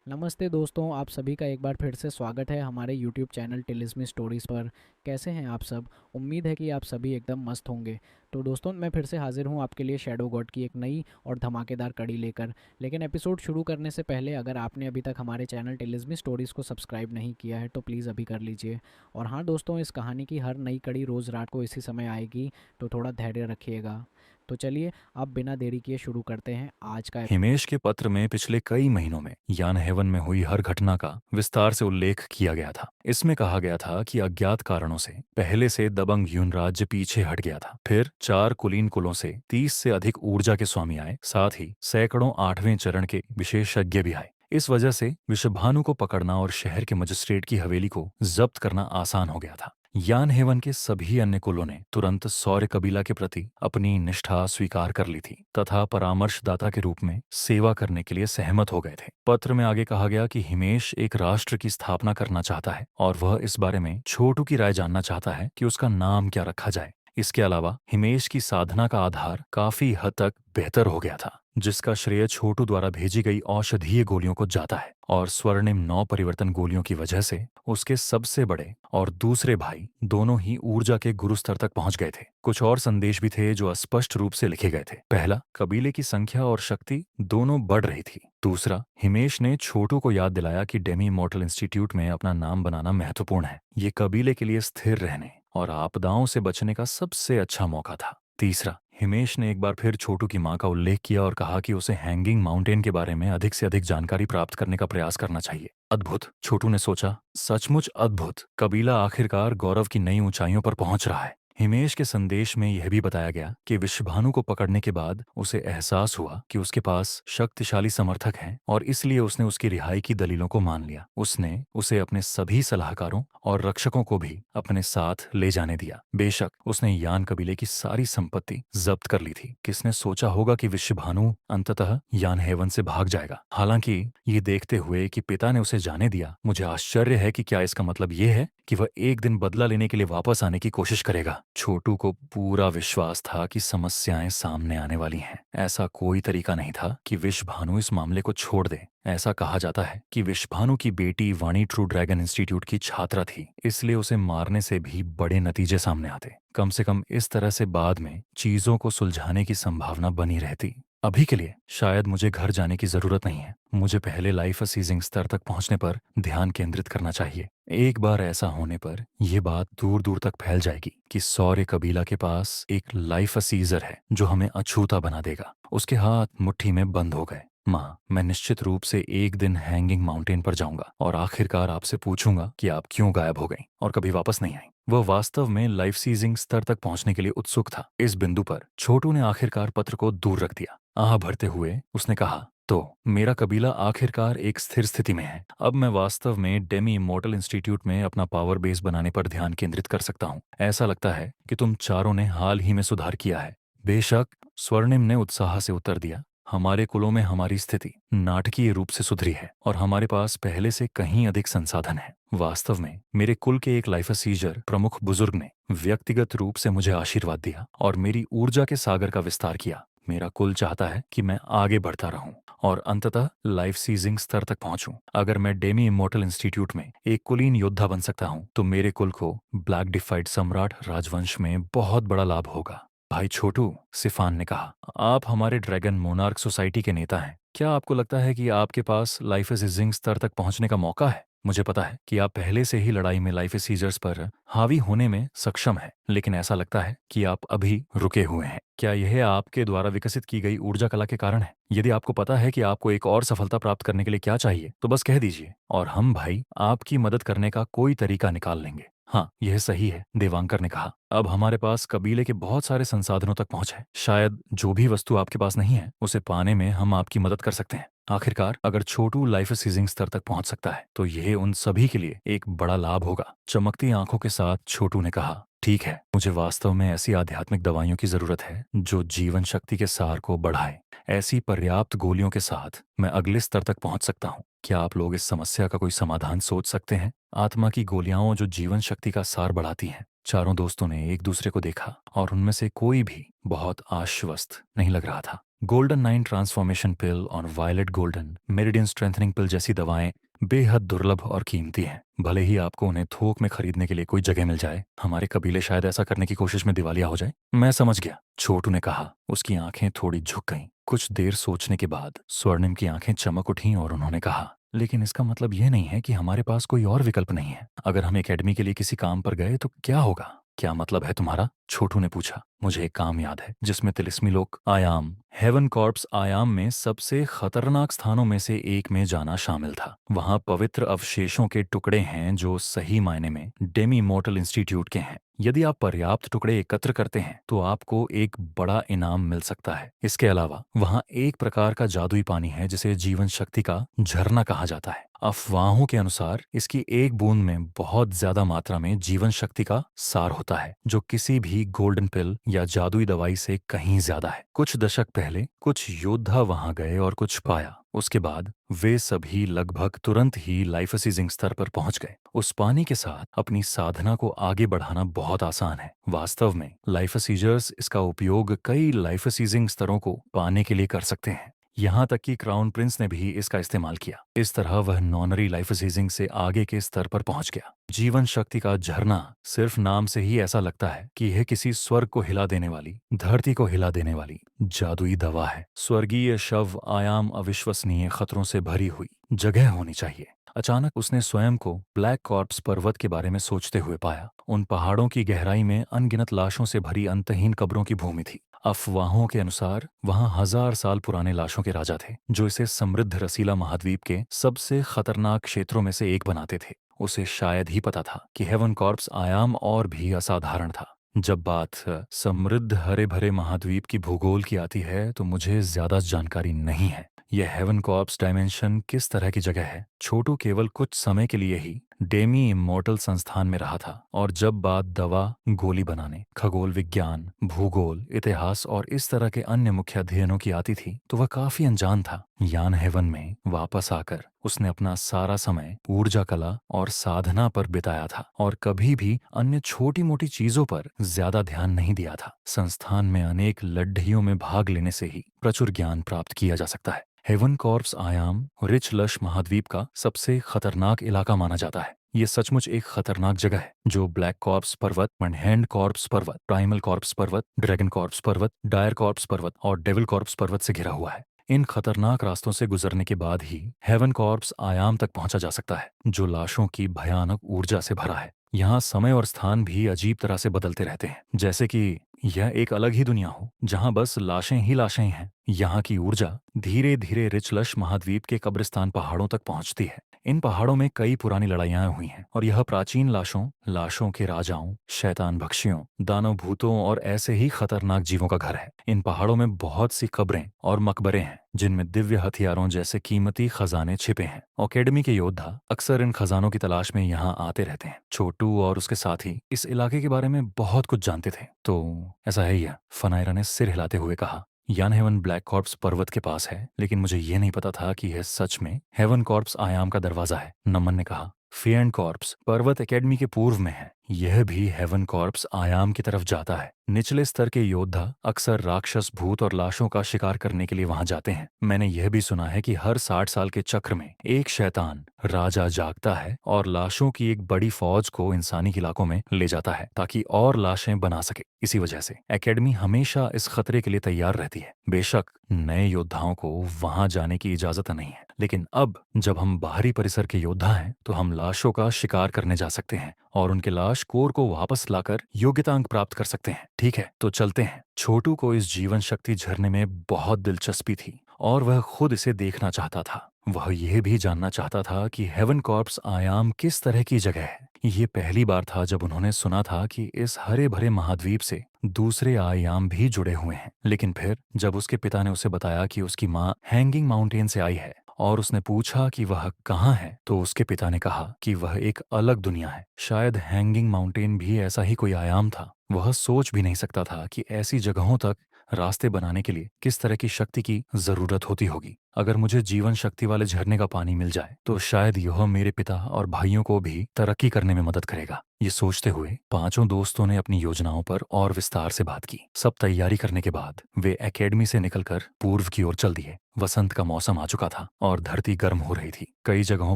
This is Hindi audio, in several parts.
नमस्ते दोस्तों, आप सभी का एक बार फिर से स्वागत है हमारे यूट्यूब चैनल टिलिस्मी स्टोरीज़ पर। कैसे हैं आप सब? उम्मीद है कि आप सभी एकदम मस्त होंगे। तो दोस्तों, मैं फिर से हाजिर हूं आपके लिए शैडो गॉड की एक नई और धमाकेदार कड़ी लेकर। लेकिन एपिसोड शुरू करने से पहले अगर आपने अभी तक हमारे चैनल टिलिस्मी स्टोरीज़ को सब्सक्राइब नहीं किया है तो प्लीज़ अभी कर लीजिए। और हाँ दोस्तों, इस कहानी की हर नई कड़ी रोज़ रात को इसी समय आएगी, तो थोड़ा धैर्य रखिएगा। तो चलिए, अब बिना देरी किए शुरू करते हैं आज का। हिमेश के पत्र में पिछले कई महीनों में यान हेवन में हुई हर घटना का विस्तार से उल्लेख किया गया था। इसमें कहा गया था कि अज्ञात कारणों से पहले से दबंग यून राज्य पीछे हट गया था। फिर 4 कुलीन कुलों से 30 से अधिक ऊर्जा के स्वामी आए, साथ ही सैकड़ों 8वें चरण के विशेषज्ञ भी आए। इस वजह से विषभानु को पकड़ना और शहर के मजिस्ट्रेट की हवेली को जब्त करना आसान हो गया था। यान हेवन के सभी अन्य कुलों ने तुरंत सौर्य कबीला के प्रति अपनी निष्ठा स्वीकार कर ली थी तथा परामर्शदाता के रूप में सेवा करने के लिए सहमत हो गए थे। पत्र में आगे कहा गया कि हिमेश एक राष्ट्र की स्थापना करना चाहता है और वह इस बारे में छोटू की राय जानना चाहता है कि उसका नाम क्या रखा जाए। इसके अलावा हिमेश की साधना का आधार काफी हद तक बेहतर हो गया था, जिसका श्रेय छोटू द्वारा भेजी गई औषधीय गोलियों को जाता है। और स्वर्णिम 9 परिवर्तन गोलियों की वजह से उसके सबसे बड़े और दूसरे भाई दोनों ही ऊर्जा के गुरु स्तर तक पहुंच गए थे। कुछ और संदेश भी थे जो अस्पष्ट रूप से लिखे गए थे। पहला, कबीले की संख्या और शक्ति दोनों बढ़ रही थी। दूसरा, हिमेश ने छोटू को याद दिलाया कि डेमी मॉर्टल इंस्टीट्यूट में अपना नाम बनाना महत्वपूर्ण है। ये कबीले के लिए स्थिर रहने और आपदाओं से बचने का सबसे अच्छा मौका था। तीसरा, हिमेश ने एक बार फिर छोटू की मां का उल्लेख किया और कहा कि उसे हैंगिंग माउंटेन के बारे में अधिक से अधिक जानकारी प्राप्त करने का प्रयास करना चाहिए। अद्भुत, छोटू ने सोचा, सचमुच अद्भुत। कबीला आखिरकार गौरव की नई ऊंचाइयों पर पहुंच रहा है। हिमेश के संदेश में यह भी बताया गया कि विश्वभानु को पकड़ने के बाद उसे एहसास हुआ कि उसके पास शक्तिशाली समर्थक हैं और इसलिए उसने उसकी रिहाई की दलीलों को मान लिया। उसने उसे अपने सभी सलाहकारों और रक्षकों को भी अपने साथ ले जाने दिया। बेशक उसने यान कबीले की सारी संपत्ति जब्त कर ली थी। किसने सोचा होगा कि विश्वभानु अंततः यान हेवन से भाग जाएगा। हालांकि ये देखते हुए कि पिता ने उसे जाने दिया, मुझे आश्चर्य है कि क्या इसका मतलब ये है कि वह एक दिन बदला लेने के लिए वापस आने की कोशिश करेगा। छोटू को पूरा विश्वास था कि समस्याएं सामने आने वाली हैं। ऐसा कोई तरीका नहीं था कि विश्वभानु इस मामले को छोड़ दे। ऐसा कहा जाता है कि विश्वभानु की बेटी वाणी ट्रू ड्रैगन इंस्टीट्यूट की छात्रा थी, इसलिए उसे मारने से भी बड़े नतीजे सामने आते। कम से कम इस तरह से बाद में चीजों को सुलझाने की संभावना बनी रहती। अभी के लिए शायद मुझे घर जाने की जरूरत नहीं है। मुझे पहले लाइफ सीजिंग स्तर तक पहुंचने पर ध्यान केंद्रित करना चाहिए। एक बार ऐसा होने पर यह बात दूर दूर तक फैल जाएगी कि सौर्य कबीला के पास एक लाइफ सीजर है जो हमें अछूता बना देगा। उसके हाथ मुट्ठी में बंद हो गए। माँ, मैं निश्चित रूप से एक दिन हैंगिंग माउंटेन पर जाऊंगा और आखिरकार आपसे पूछूंगा कि आप क्यों गायब हो गई और कभी वापस नहीं आई। वह वास्तव में लाइफ सीजिंग स्तर तक पहुंचने के लिए उत्सुक था। इस बिंदु पर छोटू ने आखिरकार पत्र को दूर रख दिया। आह भरते हुए उसने कहा, तो मेरा कबीला आखिरकार एक स्थिर स्थिति में है। अब मैं वास्तव में डेमी इमोर्टल इंस्टीट्यूट में अपना पावर बेस बनाने पर ध्यान केंद्रित कर सकता हूँ। ऐसा लगता है कि तुम चारों ने हाल ही में सुधार किया है। बेशक, स्वर्णिम ने उत्साह से उत्तर दिया, हमारे कुलों में हमारी स्थिति नाटकीय रूप से सुधरी है और हमारे पास पहले से कहीं अधिक संसाधन है। वास्तव में मेरे कुल के एक लाइफसीजर प्रमुख बुजुर्ग ने व्यक्तिगत रूप से मुझे आशीर्वाद दिया और मेरी ऊर्जा के सागर का विस्तार किया। मेरा कुल चाहता है कि मैं आगे बढ़ता रहूं और अंततः लाइफ सीजिंग स्तर तक पहुंचूं। अगर मैं डेमी इमोर्टल इंस्टीट्यूट में एक कुलीन योद्धा बन सकता हूं तो मेरे कुल को ब्लैक डिफाइड सम्राट राजवंश में बहुत बड़ा लाभ होगा। भाई छोटू, सिफान ने कहा, आप हमारे ड्रैगन मोनार्क सोसाइटी के नेता हैं। क्या आपको लगता है कि आपके पास लाइफ सीजिंग स्तर तक पहुंचने का मौका है? मुझे पता है कि आप पहले से ही लड़ाई में लाइफ सीजर्स पर हावी होने में सक्षम हैं, लेकिन ऐसा लगता है कि आप अभी रुके हुए हैं। क्या यह आपके द्वारा विकसित की गई ऊर्जा कला के कारण है? यदि आपको पता है कि आपको एक और सफलता प्राप्त करने के लिए क्या चाहिए तो बस कह दीजिए और हम भाई आपकी मदद करने का कोई तरीका निकाल लेंगे। हाँ, यह सही है, देवांकर ने कहा। अब हमारे पास कबीले के बहुत सारे संसाधनों तक पहुंच है। शायद जो भी वस्तु आपके पास नहीं है उसे पाने में हम आपकी मदद कर सकते हैं। आखिरकार अगर छोटू लाइफ सीजिंग स्तर तक पहुंच सकता है तो यह उन सभी के लिए एक बड़ा लाभ होगा। चमकती आंखों के साथ छोटू ने कहा, ठीक है, मुझे वास्तव में ऐसी आध्यात्मिक दवाइयों की जरूरत है जो जीवन शक्ति के सार को बढ़ाए। ऐसी पर्याप्त गोलियों के साथ मैं अगले स्तर तक पहुंच सकता हूं। क्या आप लोग इस समस्या का कोई समाधान सोच सकते हैं? आत्मा की गोलियां जो जीवन शक्ति का सार बढ़ाती हैं। चारों दोस्तों ने एक दूसरे को देखा और उनमें से कोई भी बहुत आश्वस्त नहीं लग रहा था। गोल्डन 9 ट्रांसफॉर्मेशन पिल और वायलेट गोल्डन मेरिडियन स्ट्रेंथनिंग पिल जैसी दवाएं बेहद दुर्लभ और कीमती हैं। भले ही आपको उन्हें थोक में खरीदने के लिए कोई जगह मिल जाए, हमारे कबीले शायद ऐसा करने की कोशिश में दिवालिया हो जाए। मैं समझ गया, छोटू ने कहा। उसकी आंखें थोड़ी झुक गईं। कुछ देर सोचने के बाद स्वर्णिम की आंखें चमक उठीं और उन्होंने कहा, लेकिन इसका मतलब यह नहीं है कि हमारे पास कोई और विकल्प नहीं है। अगर हम एकेडमी के लिए किसी काम पर गए तो क्या होगा? क्या मतलब है तुम्हारा? छोटू ने पूछा। मुझे एक काम याद है जिसमें तिलिस्मी लोग आयाम हेवन कॉर्प्स आयाम में सबसे खतरनाक स्थानों में से एक में जाना शामिल था। वहां पवित्र अवशेषों के टुकड़े हैं जो सही मायने में डेमी मॉर्टल इंस्टीट्यूट के हैं। यदि आप पर्याप्त टुकड़े एकत्र करते हैं तो आपको एक बड़ा इनाम मिल सकता है। इसके अलावा वहां एक प्रकार का जादुई पानी है जिसे जीवन शक्ति का झरना कहा जाता है। अफवाहों के अनुसार इसकी एक बूंद में बहुत ज्यादा मात्रा में जीवन शक्ति का सार होता है, जो किसी भी गोल्डन पिल या जादुई दवाई से कहीं ज्यादा है। कुछ दशक पहले कुछ योद्धा वहां गए और कुछ पाया। उसके बाद वे सभी लगभग तुरंत ही लाइफसीजिंग स्तर पर पहुंच गए। उस पानी के साथ अपनी साधना को आगे बढ़ाना बहुत आसान है। वास्तव में लाइफसीजर्स इसका उपयोग कई लाइफसीजिंग स्तरों को पाने के लिए कर सकते हैं। यहाँ तक कि क्राउन प्रिंस ने भी इसका इस्तेमाल किया। इस तरह वह नॉनरी लाइफसीजिंग से आगे के स्तर पर पहुंच गया। जीवन शक्ति का झरना सिर्फ नाम से ही ऐसा लगता है कि यह किसी स्वर्ग को हिला देने वाली, धरती को हिला देने वाली जादुई दवा है। स्वर्गीय शव आयाम अविश्वसनीय खतरों से भरी हुई जगह होनी चाहिए। अचानक उसने स्वयं को ब्लैक कॉर्प्स पर्वत के बारे में सोचते हुए पाया। उन पहाड़ों की गहराई में अनगिनत लाशों से भरी अंतहीन कब्रों की भूमि थी। अफवाहों के अनुसार वहां 1000 साल पुराने लाशों के राजा थे, जो इसे समृद्ध रसीला महाद्वीप के सबसे खतरनाक क्षेत्रों में से एक बनाते थे। उसे शायद ही पता था कि हेवन कॉर्प्स आयाम और भी असाधारण था। जब बात समृद्ध हरे भरे महाद्वीप की भूगोल की आती है तो मुझे ज्यादा जानकारी नहीं है। यह हेवन कॉर्प्स डायमेंशन किस तरह की जगह है? छोटू केवल कुछ समय के लिए ही डेमी इमॉर्टल संस्थान में रहा था, और जब बात दवा, गोली बनाने, खगोल विज्ञान, भूगोल, इतिहास और इस तरह के अन्य मुख्य अध्ययनों की आती थी तो वह काफी अनजान था। यान हेवन में वापस आकर उसने अपना सारा समय ऊर्जा कला और साधना पर बिताया था और कभी भी अन्य छोटी मोटी चीजों पर ज्यादा ध्यान नहीं दिया था। संस्थान में अनेक लड़ाइयों में भाग लेने से ही प्रचुर ज्ञान प्राप्त किया जा सकता है। हेवन कॉर्प्स आयाम रिच लश महाद्वीप का सबसे खतरनाक इलाका माना जाता है। ये सचमुच एक खतरनाक जगह है जो ब्लैक कॉर्प्स पर्वत, हैंड कॉर्प्स पर्वत, प्राइमल कॉर्प्स पर्वत, ड्रैगन कॉर्प्स पर्वत, डायर कॉर्प्स पर्वत और डेविल कॉर्प्स पर्वत से घिरा हुआ है। इन खतरनाक रास्तों से गुजरने के बाद ही हेवन कॉर्प्स आयाम तक पहुंचा जा सकता है, जो लाशों की भयानक ऊर्जा से भरा है। यहाँ समय और स्थान भी अजीब तरह से बदलते रहते हैं, जैसे कि यह एक अलग ही दुनिया हो जहां बस लाशें ही लाशें हैं। यहाँ की ऊर्जा धीरे धीरे रिचलश महाद्वीप के कब्रिस्तान पहाड़ों तक पहुंचती है। इन पहाड़ों में कई पुरानी लड़ाइयां हुई हैं और यह प्राचीन लाशों के राजाओं, शैतान भक्षियों, दानव भूतों और ऐसे ही खतरनाक जीवों का घर है। इन पहाड़ों में बहुत सी कब्रें और मकबरे हैं जिनमें दिव्य हथियारों जैसे कीमती खजाने छिपे हैं। एकेडमी के योद्धा अक्सर इन खजानों की तलाश में यहाँ आते रहते हैं। छोटू और उसके साथी इस इलाके के बारे में बहुत कुछ जानते थे। तो ऐसा है यह, फनायरा ने सिर हिलाते हुए कहा। यान हेवन ब्लैक कॉर्प्स पर्वत के पास है, लेकिन मुझे ये नहीं पता था कि यह सच में हेवन कॉर्प्स आयाम का दरवाजा है। नमन ने कहा। फिएंड कॉर्प्स पर्वत एकेडमी के पूर्व में है। यह भी हेवन कॉर्प्स आयाम की तरफ जाता है। निचले स्तर के योद्धा अक्सर राक्षस, भूत और लाशों का शिकार करने के लिए वहां जाते हैं। मैंने यह भी सुना है कि हर 60 साल के चक्र में एक शैतान राजा जागता है और लाशों की एक बड़ी फौज को इंसानी इलाकों में ले जाता है ताकि और लाशें बना सके। इसी वजह से एकेडमी हमेशा इस खतरे के लिए तैयार रहती है। बेशक नए योद्धाओं को वहां जाने की इजाजत नहीं है, लेकिन अब जब हम बाहरी परिसर के योद्धा हैं तो हम लाशों का शिकार करने जा सकते हैं और उनके लाश कोर को वापस लाकर योग्यता अंक प्राप्त कर सकते हैं। ठीक है, तो चलते हैं। छोटू को इस जीवन शक्ति झरने में बहुत दिलचस्पी थी और वह खुद इसे देखना चाहता था। वह यह भी जानना चाहता था कि हेवन कॉर्प्स आयाम किस तरह की जगह है। ये पहली बार था जब उन्होंने सुना था कि इस हरे भरे महाद्वीप से दूसरे आयाम भी जुड़े हुए हैं। लेकिन फिर जब उसके पिता ने उसे बताया कि उसकी माँ हैंगिंग माउंटेन से आई है और उसने पूछा कि वह कहाँ है, तो उसके पिता ने कहा कि वह एक अलग दुनिया है। शायद हैंगिंग माउंटेन भी ऐसा ही कोई आयाम था। वह सोच भी नहीं सकता था कि ऐसी जगहों तक रास्ते बनाने के लिए किस तरह की शक्ति की जरूरत होती होगी। अगर मुझे जीवन शक्ति वाले झरने का पानी मिल जाए तो शायद यह मेरे पिता और भाइयों को भी तरक्की करने में मदद करेगा। ये सोचते हुए पांचों दोस्तों ने अपनी योजनाओं पर और विस्तार से बात की। सब तैयारी करने के बाद वे एकेडमी से निकलकर पूर्व की ओर चल दिए। वसंत का मौसम आ चुका था और धरती गर्म हो रही थी। कई जगहों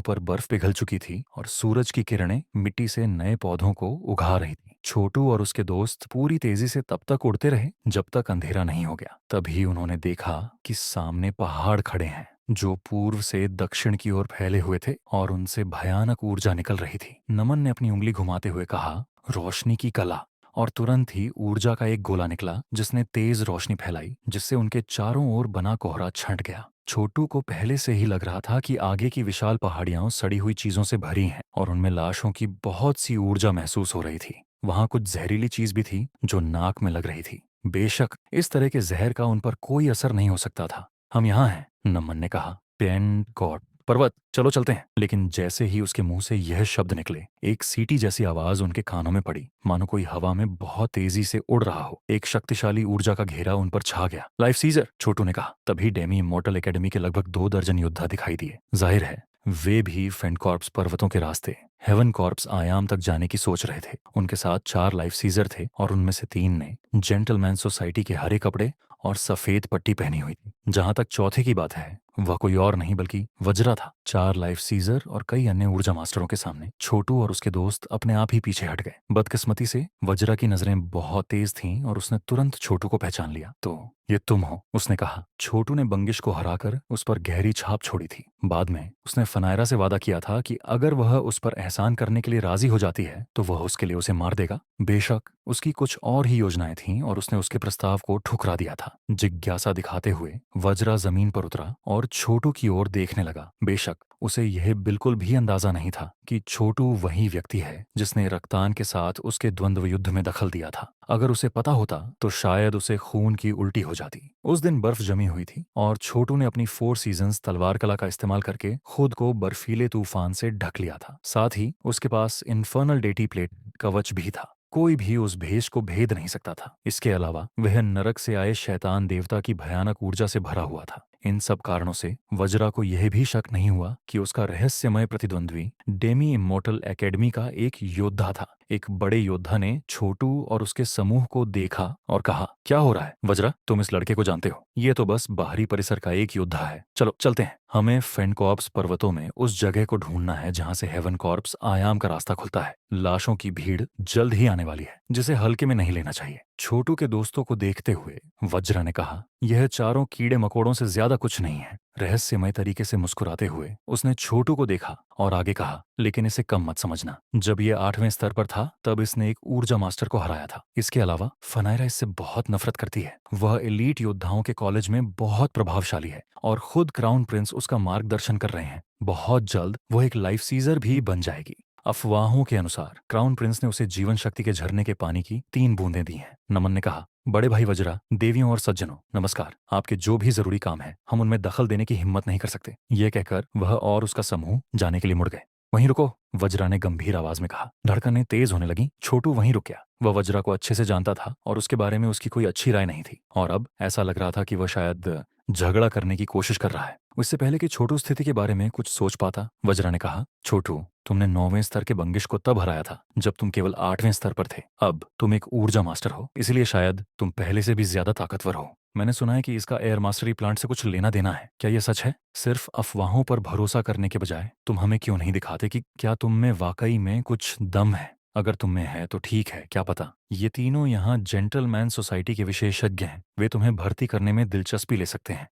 पर बर्फ पिघल चुकी थी और सूरज की किरणें मिट्टी से नए पौधों को उगा रही थी। छोटू और उसके दोस्त पूरी तेजी से तब तक उड़ते रहे जब तक अंधेरा नहीं हो गया। तभी उन्होंने देखा कि सामने पहाड़ खड़े हैं जो पूर्व से दक्षिण की ओर फैले हुए थे और उनसे भयानक ऊर्जा निकल रही थी। नमन ने अपनी उंगली घुमाते हुए कहा, रोशनी की कला। और तुरंत ही ऊर्जा का एक गोला निकला जिसने तेज रोशनी फैलाई, जिससे उनके चारों ओर बना कोहरा छंट गया। छोटू को पहले से ही लग रहा था कि आगे की विशाल पहाड़ियां सड़ी हुई चीजों से भरी हैं और उनमें लाशों की बहुत सी ऊर्जा महसूस हो रही थी। वहां कुछ जहरीली चीज भी थी जो नाक में लग रही थी। बेशक इस तरह के जहर का उन पर कोई असर नहीं हो सकता था। हम यहाँ हैं, नमन ने कहा। पेंट गॉड पर्वत, चलो चलते हैं। लेकिन जैसे ही उसके मुंह से यह शब्द निकले, एक सीटी जैसी आवाज उनके कानों में पड़ी, मानो कोई हवा में बहुत तेजी से उड़ रहा हो। एक शक्तिशाली ऊर्जा का घेरा उन पर छा गया। लाइफ सीजर, छोटू ने कहा। तभी डेमी इमोर्टल एकेडमी के लगभग 2 दर्जन योद्धा दिखाई दिए। जाहिर है वे भी फेंटकॉर्प्स पर्वतों के रास्ते हेवन कॉर्प्स आयाम तक जाने की सोच रहे थे। उनके साथ 4 लाइफ सीजर थे और उनमें से 3 ने जेंटलमैन सोसाइटी के हरे कपड़े और सफेद पट्टी पहनी हुई थी। जहां तक चौथे की बात है, वह कोई और नहीं बल्कि वज्रा था। 4 लाइफ सीजर और कई अन्य ऊर्जा मास्टरों के सामने छोटू और उसके दोस्त अपने आप ही पीछे हट गए। बदकिस्मती से वज्रा की नजरें बहुत तेज थीं और उसने तुरंत छोटू को पहचान लिया। तो ये तुम हो, उसने कहा। छोटू ने बंगिश को हराकर उस पर गहरी छाप छोड़ी थी। बाद में उसने फनायरा से वादा किया था कि अगर वह उस पर एहसान करने के लिए राजी हो जाती है तो वह उसके लिए उसे मार देगा। बेशक उसकी कुछ और ही योजनाएं थीं और उसने उसके प्रस्ताव को ठुकरा दिया था। जिज्ञासा दिखाते हुए वज्रा जमीन पर उतरा और छोटू की ओर देखने लगा। बेशक उसे यह बिल्कुल भी अंदाजा नहीं था कि छोटू वही व्यक्ति है जिसने रक्तान के साथ उसके द्वंद्व युद्ध में दखल दिया था। अगर उसे पता होता तो शायद उसे खून की उल्टी हो जाती। उस दिन बर्फ जमी हुई थी और छोटू ने अपनी 4 सीजन्स तलवार कला का इस्तेमाल करके खुद को बर्फीले तूफान से ढक लिया था। साथ ही उसके पास इन्फर्नल डेटी प्लेट कवच भी था। कोई भी उस भेष को भेद नहीं सकता था। इसके अलावा वह नरक से आए शैतान देवता की भयानक ऊर्जा से भरा हुआ था। इन सब कारणों से वज्रा को यह भी शक नहीं हुआ कि उसका रहस्यमय प्रतिद्वंद्वी डेमी इमोर्टल एकेडमी का एक योद्धा था। एक बड़े योद्धा ने छोटू और उसके समूह को देखा और कहा, क्या हो रहा है वज्रा? तुम इस लड़के को जानते हो? ये तो बस बाहरी परिसर का एक योद्धा है। चलो चलते हैं। हमें फेंटकॉर्प्स पर्वतों में उस जगह को ढूंढना है जहां से हेवन कॉर्प्स आयाम का रास्ता खुलता है। लाशों की भीड़ जल्द ही आने वाली है, जिसे हल्के में नहीं लेना चाहिए। छोटू के दोस्तों को देखते हुए वज्रा ने कहा, यह चारों कीड़े मकोड़ों से ज्यादा कुछ नहीं है। रहस्यमय तरीके से मुस्कुराते हुए उसने छोटू को देखा और आगे कहा, लेकिन इसे कम मत समझना। जब ये 8वें स्तर पर था तब इसने एक ऊर्जा मास्टर को हराया था। इसके अलावा फनायरा इससे बहुत नफरत करती है। वह एलीट योद्धाओं के कॉलेज में बहुत प्रभावशाली है और खुद क्राउन प्रिंस उसका मार्गदर्शन कर रहे हैं। बहुत जल्द वह एक लाइफ सीजर भी बन जाएगी। अफवाहों के अनुसार क्राउन प्रिंस ने उसे जीवन शक्ति के झरने के पानी की 3 बूंदें दी हैं। नमन ने कहा, बड़े भाई वज्रा, देवियों और सज्जनों, नमस्कार। आपके जो भी जरूरी काम है हम उनमें दखल देने की हिम्मत नहीं कर सकते। ये कहकर वह और उसका समूह जाने के लिए मुड़ गए। वहीं रुको, वज्रा ने गंभीर आवाज में कहा। धड़कनें तेज होने लगी। छोटू वहीं रुक गया। वह वज्रा को अच्छे से जानता था और उसके बारे में उसकी कोई अच्छी राय नहीं थी और अब ऐसा लग रहा था कि वह शायद झगड़ा करने की कोशिश कर रहा है। उससे पहले कि छोटू स्थिति के बारे में कुछ सोच पाता, वज्रा ने कहा, छोटू, तुमने 9वें स्तर के बंगिश को तब हराया था जब तुम केवल 8वें स्तर पर थे। अब तुम एक ऊर्जा मास्टर हो, इसलिए शायद तुम पहले से भी ज्यादा ताकतवर हो। मैंने सुना है कि इसका एयर मास्टरी प्लांट से कुछ लेना देना है। क्या यह सच है? सिर्फ अफवाहों पर भरोसा करने के बजाय तुम हमें क्यों नहीं दिखाते कि क्या तुम में वाकई में कुछ दम है? अगर तुम में है तो ठीक है, क्या पता। ये तीनों यहाँ जेंटलमैन सोसाइटी के विशेषज्ञ हैं। वे तुम्हें भर्ती करने में दिलचस्पी ले सकते हैं।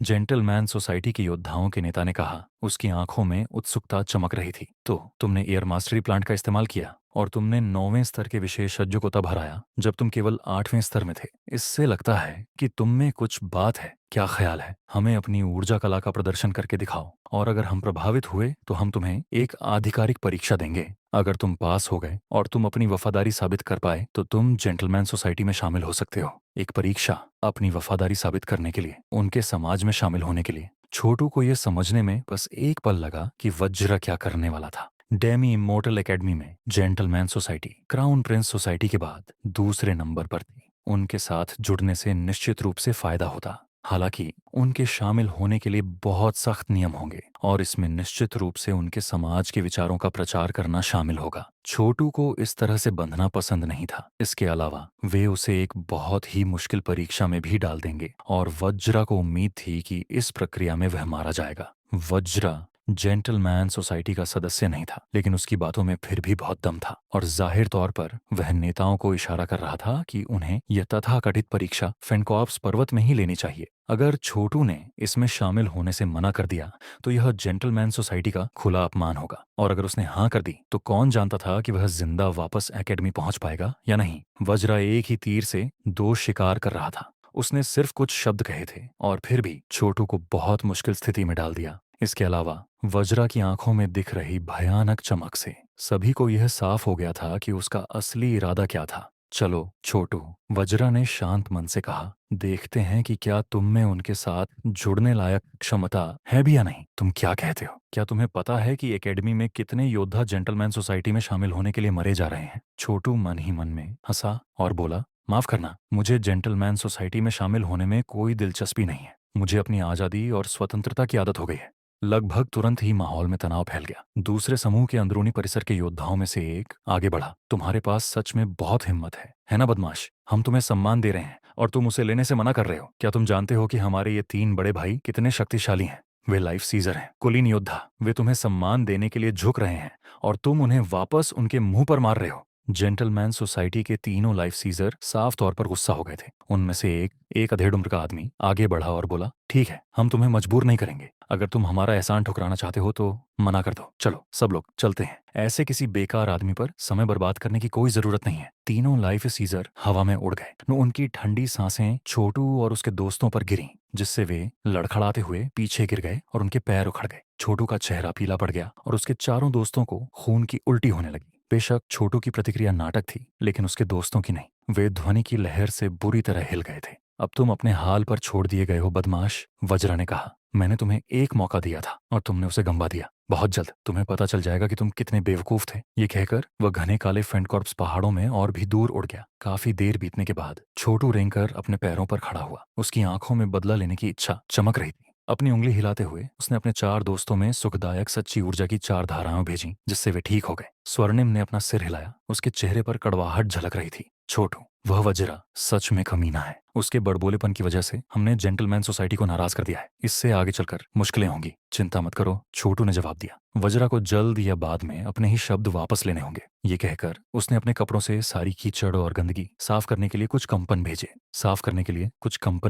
जेंटलमैन सोसाइटी के योद्धाओं के नेता ने कहा। उसकी आंखों में उत्सुकता चमक रही थी। तो तुमने एयर मास्टरी प्लांट का इस्तेमाल किया और तुमने 9वें स्तर के विशेषज्ञ को तब हराया जब तुम केवल 8वें स्तर में थे। इससे लगता है कि तुम में कुछ बात है। क्या ख्याल है? हमें अपनी ऊर्जा कला का प्रदर्शन करके दिखाओ और अगर हम प्रभावित हुए तो हम तुम्हें एक आधिकारिक परीक्षा देंगे। अगर तुम पास हो गए और तुम अपनी वफादारी साबित कर पाए तो तुम जेंटलमैन सोसाइटी में शामिल हो सकते हो। एक परीक्षा अपनी वफादारी साबित करने के लिए, उनके समाज में शामिल होने के लिए। छोटू को यह समझने में बस एक पल लगा कि वज्रा क्या करने वाला था। डेमी इमोर्टल एकेडमी में gentleman society crown Prince society के बाद दूसरे नंबर पर थी। उनके साथ जुड़ने से निश्चित रूप से फायदा होता। हालांकि उनके शामिल होने के लिए बहुत सख्त नियम होंगे और इसमें निश्चित रूप से उनके समाज के विचारों का प्रचार करना शामिल होगा। छोटू को इस तरह से बंधना पसंद नहीं था। इसके अलावा वे उसे एक बहुत ही मुश्किल परीक्षा में भी डाल देंगे और वज्रा को उम्मीद थी कि इस प्रक्रिया में वह मारा जाएगा। वज्रा जेंटलमैन सोसाइटी का सदस्य नहीं था, लेकिन उसकी बातों में फिर भी बहुत दम था और जाहिर तौर पर वह नेताओं को इशारा कर रहा था कि उन्हें यह तथाकथित परीक्षा फेनकॉर्प्स पर्वत में ही लेनी चाहिए। अगर छोटू ने इसमें शामिल होने से मना कर दिया तो यह जेंटलमैन सोसाइटी का खुला अपमान होगा, और अगर उसने हाँ कर दी तो कौन जानता था कि वह जिंदा वापस एकेडमी पहुंच पाएगा या नहीं। वज्रा एक ही तीर से दो शिकार कर रहा था। उसने सिर्फ कुछ शब्द कहे थे और फिर भी छोटू को बहुत मुश्किल स्थिति में डाल दिया। इसके अलावा वज्रा की आंखों में दिख रही भयानक चमक से सभी को यह साफ हो गया था कि उसका असली इरादा क्या था। चलो छोटू, वज्रा ने शांत मन से कहा, देखते हैं कि क्या तुम में उनके साथ जुड़ने लायक क्षमता है भी या नहीं। तुम क्या कहते हो? क्या तुम्हें पता है कि एकेडमी में कितने योद्धा जेंटलमैन सोसाइटी में शामिल होने के लिए मरे जा रहे हैं? छोटू मन ही मन में हंसा और बोला, माफ करना, मुझे जेंटलमैन सोसाइटी में शामिल होने में कोई दिलचस्पी नहीं है। मुझे अपनी आजादी और स्वतंत्रता की आदत हो गई है। लगभग तुरंत ही माहौल में तनाव फैल गया। दूसरे समूह के अंदरूनी परिसर के योद्धाओं में से एक आगे बढ़ा, तुम्हारे पास सच में बहुत हिम्मत है ना बदमाश? हम तुम्हें सम्मान दे रहे हैं और तुम उसे लेने से मना कर रहे हो। क्या तुम जानते हो कि हमारे ये तीन बड़े भाई कितने शक्तिशाली हैं? वे लाइफ सीजर हैं, कुलीन योद्धा। वे तुम्हें सम्मान देने के लिए झुक रहे हैं और तुम उन्हें वापस उनके मुंह पर मार रहे हो। जेंटलमैन सोसाइटी के तीनों लाइफ सीजर साफ तौर पर गुस्सा हो गए थे। उनमें से एक अधेड़ उम्र का आदमी आगे बढ़ा और बोला, ठीक है, हम तुम्हें मजबूर नहीं करेंगे। अगर तुम हमारा एहसान ठुकराना चाहते हो तो मना कर दो। चलो सब लोग चलते हैं। ऐसे किसी बेकार आदमी पर समय बर्बाद करने की कोई जरूरत नहीं है। तीनों लाइफ सीजर हवा में उड़ गए। उनकी ठंडी सांसें छोटू और उसके दोस्तों पर गिरी, जिससे वे लड़खड़ाते हुए पीछे गिर गए और उनके पैर उखड़ गए। छोटू का चेहरा पीला पड़ गया और उसके चारों दोस्तों को खून की उल्टी होने लगी। बेशक छोटू की प्रतिक्रिया नाटक थी, लेकिन उसके दोस्तों की नहीं। वे ध्वनि की लहर से बुरी तरह हिल गए थे। अब तुम अपने हाल पर छोड़ दिए गए हो बदमाश, वज्रा ने कहा। मैंने तुम्हें एक मौका दिया था और तुमने उसे गंवा दिया। बहुत जल्द तुम्हें पता चल जाएगा कि तुम कितने बेवकूफ थे। ये कहकर वह घने काले फेंटकॉर्प्स पहाड़ों में और भी दूर उड़ गया। काफी देर बीतने के बाद छोटू रेंगकर अपने पैरों पर खड़ा हुआ। उसकी आंखों में बदला लेने की इच्छा चमक रही थी। अपनी उंगली हिलाते हुए उसने अपने चार दोस्तों में सुखदायक सच्ची ऊर्जा की चार धाराएं भेजी, जिससे वे ठीक हो गए। स्वर्णिम ने अपना सिर हिलाया। उसके चेहरे पर कड़वाहट झलक रही थी। छोटू, वह वज्रा सच में कमीना है। उसके बड़बोलेपन की वजह से हमने जेंटलमैन सोसाइटी को नाराज कर दिया है। इससे आगे चलकर मुश्किलें होंगी। चिंता मत करो, छोटू ने जवाब दिया। वज्रा को जल्द या बाद में अपने ही शब्द वापस लेने होंगे। ये कहकर उसने अपने कपड़ों से सारी कीचड़ और गंदगी साफ करने के लिए कुछ कंपन